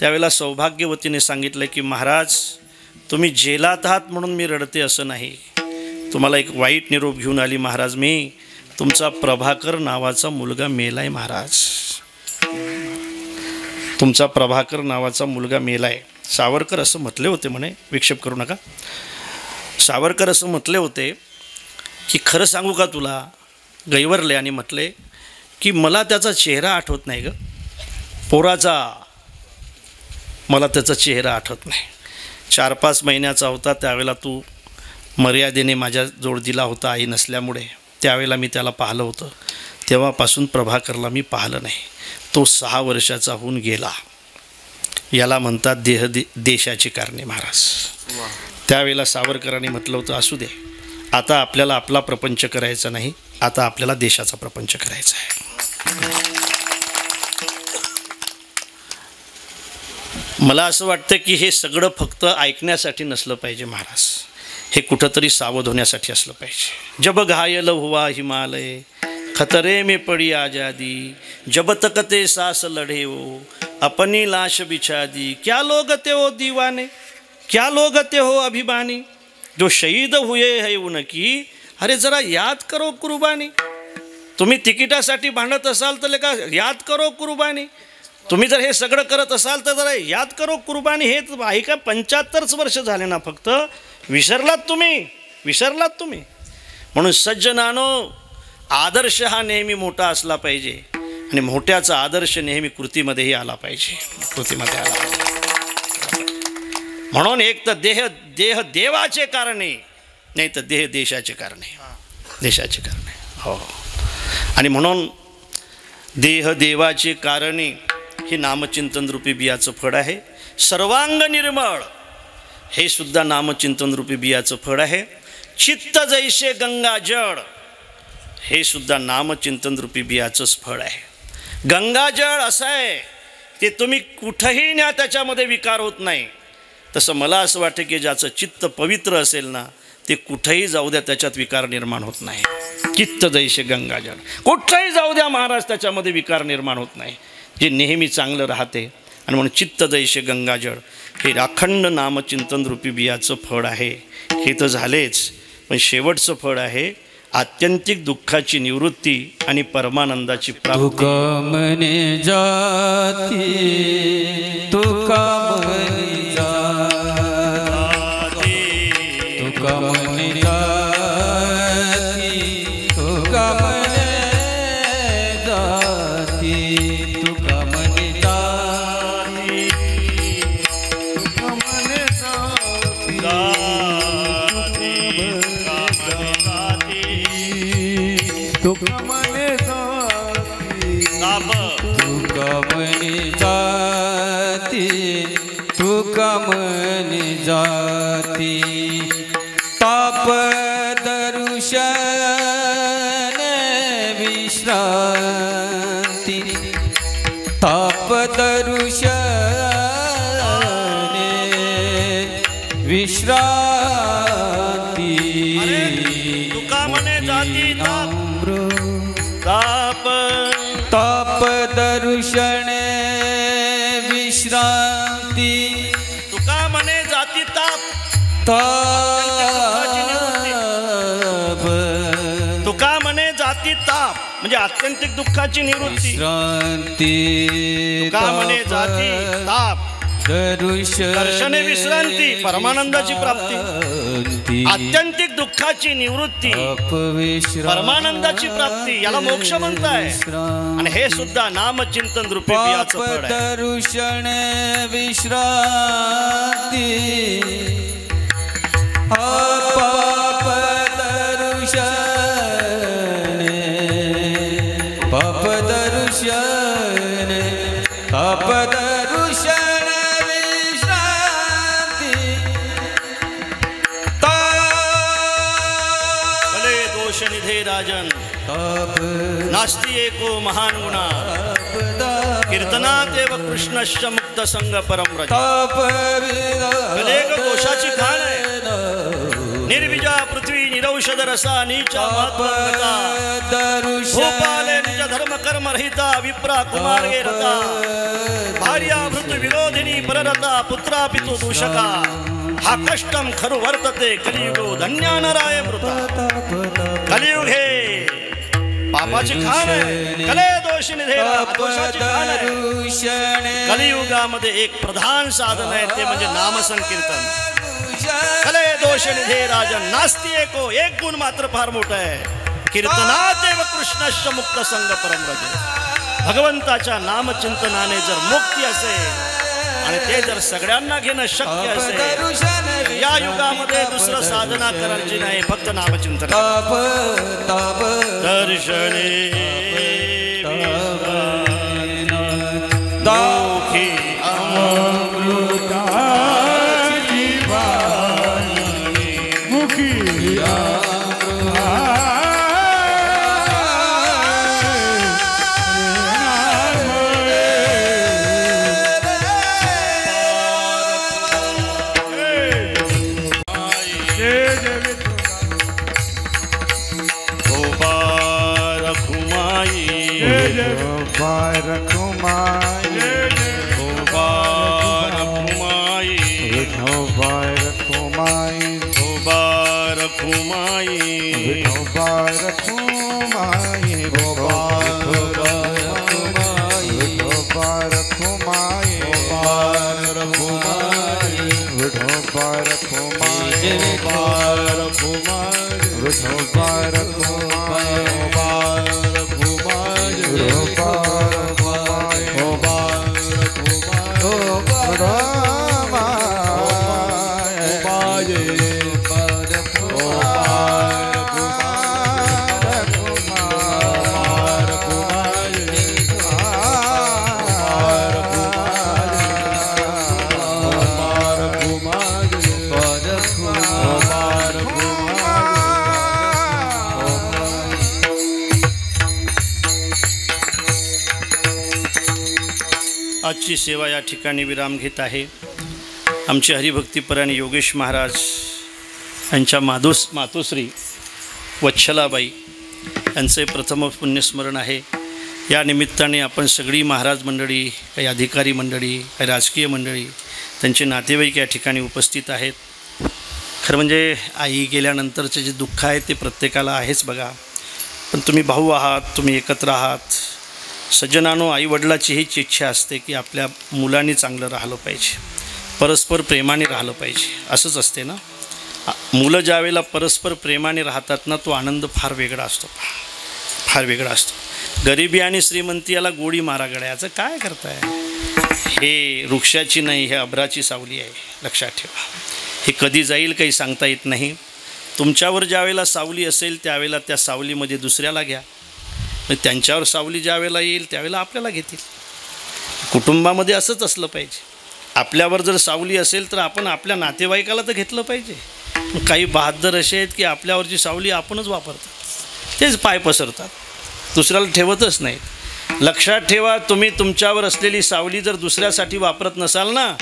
त्यावेळेला सौभाग्यवतीने सांगितलं की महाराज तुम्ही जेलात आहात म्हणून मी रडते असं नाही, तुम्हाला एक वाईट निरोप घेऊन आली महाराज. मी तुमचा प्रभाकर नावाचा मुलगा मेलाय महाराज, तुमचा प्रभाकर नावाचा मुलगा मेलाय. सावरकर असं म्हटले होते म्हणे, विक्षेप करू नका. सावरकर असं म्हटले होते की खरं सांगू का तुला, गैवरले आणि म्हटले की मला त्याचा चेहरा आठवत नाही ग पोराचा, मला त्याचा चेहरा आठवत नाही. 4-5 महिन्याचा होता त्यावेळेला तू मर्यादेने माझ्या जोड दिला होता आई नसल्यामुळे, त्यावेळेला मी त्याला पाहिलं होतं. तेव्हापासून प्रभाकरला मी पाहिलं नाही. तो 6 वर्षाचा होऊन गेला. याला म्हणतात देशाची कारणे महाराज. त्यावेळेला सावरकरांनी म्हटलं होतं असू दे, आता आपल्याला आपला प्रपंच करायचा नाही, आता आपल्याला देशाचा प्रपंच करायचा आहे. मला असं वाटतं की हे सगळं फक्त ऐकण्यासाठी नसलं पाहिजे महाराज, हे कुठंतरी सावध होण्यासाठी असलं पाहिजे. जब घायल हुआ हिमालय खतरे में पड़ी आज़ादी, जब तक ते सांस लड़े हो अपनी लाश बिछा दी, क्या लोग थे हो दीवाने, क्या लोग थे हो अभिमानी, जो शहीद हुए है उनकी अरे जरा याद करो कुर्बानी. तुम्ही तिकिटासाठी भांडत असाल तर का याद करो कुर्बानी, तुम्ही जर हे सगळं करत असाल तर जरा याद करो कुर्बानी. हे आहे का 75 वर्ष झाले ना फक्त, विसरलात तुम्ही. म्हणून सज्जनानो, आदर्श हा नेहमी मोठा असला पाहिजे आणि मोठ्याचा आदर्श नेहमी कृतीमध्येही आला पाहिजे, कृतीमध्ये आला पाहिजे. म्हणून एक तर देह देवाचे कारणे, नाही तर देह देशाचे कारणे, देशाचे कारणे. हो, आणि म्हणून देह देवाचे कारणे हे नामचिंतन रूपी बियाचं फळ आहे. सर्वांग निर्मळ हे सुद्धा नामचिंतन रूपी बियाचं फळ आहे. चित्त जैसे गंगा जळ हे सुद्धा नामचिंतन रूपी बियाचंच फळ आहे. गंगाजळ असं आहे ते तुम्ही कुठंही न्या, त्याच्यामध्ये विकार होत नाही. तसं मला असं वाटतं की ज्याचं चित्त पवित्र असेल ना ते कुठंही जाऊ द्या त्याच्यात विकार निर्माण होत नाही. चित्त जैसे गंगाजळ, कुठंही जाऊ द्या महाराज त्याच्यामध्ये विकार निर्माण होत नाही, जे नेहमी चांगलं राहते. आणि म्हणून चित्त जैसे गंगाजळ हे अखंड नामचिंतन रूपी बियाचं फळ आहे. हे तर झालेच, पण शेवटचं फळ आहे आत्यंतिक दुःखाची निवृत्ती आणि परमानंदाची प्राप्ती. तुका मने जाती, तुका मने जाती, तुका मने जाती, तुका मने जाती, तुका मने जाती, तुका मने जाती, तुका मने जाती, तुका मने जाती, ताप दरुशन विश्रांती, ताप दरुशन विश्रांती, तुका मने जाती ताप, ताप दर्शन विश्रांती, ताप तुका म्हणे जाती ताप म्हणजे आत्यंतिक दुःखाची निवृत्ती. विश्रांती तुका म्हणे जाती ताप दर्शने विश्रांती परमानंदाची प्राप्ती. आत्यंतिक दुःखाची निवृत्ती परमानंदाची प्राप्ती याला मोक्ष म्हणताय. आणि हे सुद्धा नामचिंतन रूपी बियाचं फळ आहे. दर्शन विश्रांती पाप दर्शन पाप दर्शन पाप दर्शन विश्रांती कले दोष निधे राजन नास्ति एको महान गुणा कीर्तनात एव कृष्णश्च मुक्त संग परम रज. कलेग दोषाची खाण आहे. निर्विजा पृथ्वी निरौषध रसा नीचा महात्मा भूपाले निज धर्म कर्म रहिता विप्रा कुमार्गे रता भार्या मृत्यू विरोधिनी पररता पुत्रा पितु दूषका हा कष्टम खरु वर्तते कलियुगो धन्यानराय मृता. कलियुग हे पापाची खाण आहे. कले दोष निधे दोषाची खाण आहे. कलियुगामध्ये एक प्रधान साधन आहे ते म्हणजे नामसंकीर्तन. कले दोष निधे राजन नास्ति एको एक गुण मात्र फार मोठा आहे. कीर्तनात एव कृष्णश्च मुक्त संग परम रज. भगवंताच्या नामचिंतनाने जर मुक्ती असेल आणि ते जर सगळ्यांना घेणं शक्य असेल या युगामध्ये दुसरं साधना करायची नाही फक्त नामचिंतन. दर्शने दुःखी आजची सेवा या ठिकाणी विराम घेत आहे. आमचे हरिभक्तीपरायण योगेश महाराज यांच्या मातोश्री वच्छलाबाई यांचे प्रथम पुण्यस्मरण आहे. या निमित्ताने आपण सगळी महाराज मंडळी, काही अधिकारी मंडळी, काही राजकीय मंडळी, त्यांचे नातेवाईक या ठिकाणी उपस्थित आहेत. खरं म्हणजे आई गेल्यानंतरचे जे दुःख आहे ते प्रत्येकाला आहेच बघा. पण तुम्ही भाऊ आहात, तुम्ही एकत्र आहात. सज्जनानो, आईवडिलाची हीच इच्छा असते की आपल्या मुलांनी चांगलं राहिलं पाहिजे, परस्पर प्रेमाने राहिलं पाहिजे. असंच असते ना. मुलं ज्या वेळेला परस्पर प्रेमाने राहतात ना तो आनंद फार वेगळा असतो, फार वेगळा असतो. गरिबी आणि श्रीमंती याला गोडी मारा गड्याचं काय करताय. हे वृक्षाची नाही, हे अभ्राची सावली आहे, लक्षात ठेवा. हे कधी जाईल काही सांगता येत नाही. तुमच्यावर ज्या वेळेला सावली असेल त्यावेळेला त्या सावलीमध्ये दुसऱ्याला घ्या. त्यांच्यावर सावली ज्या वेळेला येईल त्यावेळेला आपल्याला घेतील. कुटुंबामध्ये असंच असलं पाहिजे. आपल्यावर जर सावली असेल तर आपण आपल्या नातेवाईकाला तर घेतलं पाहिजे. काही बहादर असे आहेत की आपल्यावरची सावली आपणच वापरतात, तेच पाय पसरतात, दुसऱ्याला ठेवतच नाहीत. लक्षात ठेवा, तुम्ही तुमच्यावर असलेली सावली जर दुसऱ्यासाठी वापरत नसाल ना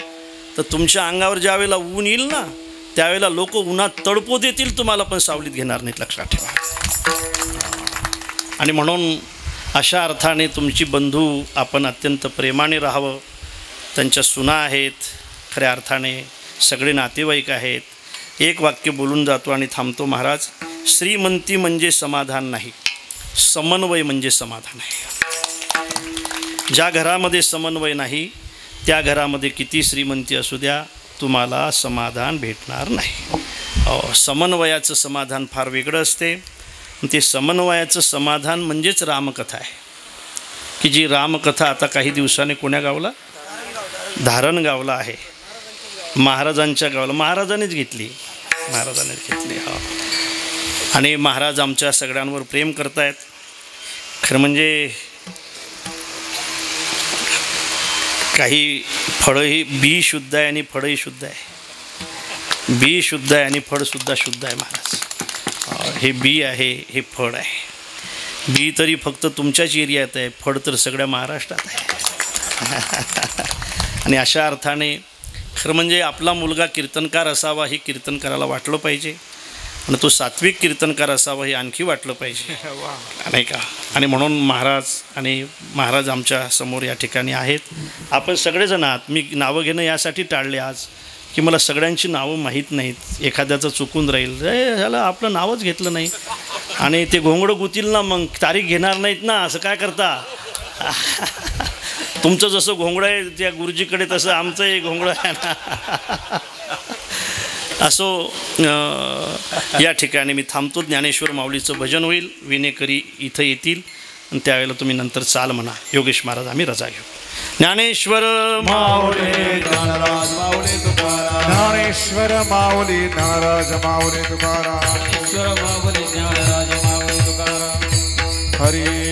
तर तुमच्या अंगावर ज्या वेळेला ऊन येईल ना त्यावेळेला लोक उन्हात तडपू देतील, तुम्हाला पण सावलीत घेणार नाहीत. लक्षात ठेवा. आणि म्हणून अशा अर्थाने तुमची बंधू आपण अत्यंत प्रेमाने राहावं. त्यांच्या सुना आहेत, खऱ्या अर्थाने सगळे नातेवाईक आहेत. एक वाक्य बोलून जातो आणि थांबतो. महाराज, श्रीमंती म्हणजे समाधान नाही, समन्वय म्हणजे समाधान आहे. ज्या घरामध्ये समन्वय नाही त्या घरामध्ये किती श्रीमंती असू द्या, तुम्हाला समाधान भेटणार नाही. समन्वयाचं समाधान फार वेगळं असते. ते समन्वयाचं समाधान म्हणजेच रामकथा आहे, की जी रामकथा आता काही दिवसांनी कोण्या गावला, धारणगावला आहे, महाराजांच्या गावाला. महाराजांनीच घेतली. हो. आणि महाराज आमच्या सगळ्यांवर प्रेम करतायत. खरं म्हणजे काही फळंही बी शुद्ध आहे आणि फळंही शुद्ध आहे. बी शुद्ध आहे आणि फळसुद्धा शुद्ध आहे महाराज. हे बी आहे, हे फळ आहे. बी तरी फक्त तुमच्याच एरियात आहे, फळ तर सगळ्या महाराष्ट्रात आहे. आणि अशा अर्थाने खरं म्हणजे आपला मुलगा कीर्तनकार असावा हे कीर्तनकाराला वाटलं पाहिजे, आणि तो सात्विक कीर्तनकार असावा हे आणखी वाटलं पाहिजे, नाही का. आणि म्हणून महाराज आमच्या समोर या ठिकाणी आहेत. आपण सगळेजण आहात. मी नावं घेणं यासाठी टाळले आज की मला सगळ्यांची नावं माहीत नाहीत. एखाद्याचं चुकून राहील, ह्याला आपलं नावच घेतलं नाही आणि ते घोंगडं गुतील ना, मग तारीख घेणार नाहीत ना, असं काय करता. तुमचं जसं घोंगडं आहे त्या गुरुजीकडे, तसं आमचंही घोंगडं आहे ना. असो, या ठिकाणी मी थांबतो. ज्ञानेश्वर माऊलीचं भजन होईल, विनेकरी इथं येतील आणि त्यावेळेला तुम्ही नंतर चाल म्हणा. योगेश महाराज, आम्ही रजा घेऊ. ज्ञानेश्वर माऊली ज्ञानराज माऊली तुकाराम, ज्ञानेश्वर माऊली ज्ञानराज माऊली तुकाराम, ईश्वर माऊली ज्ञानराज माऊली तुकाराम. हरी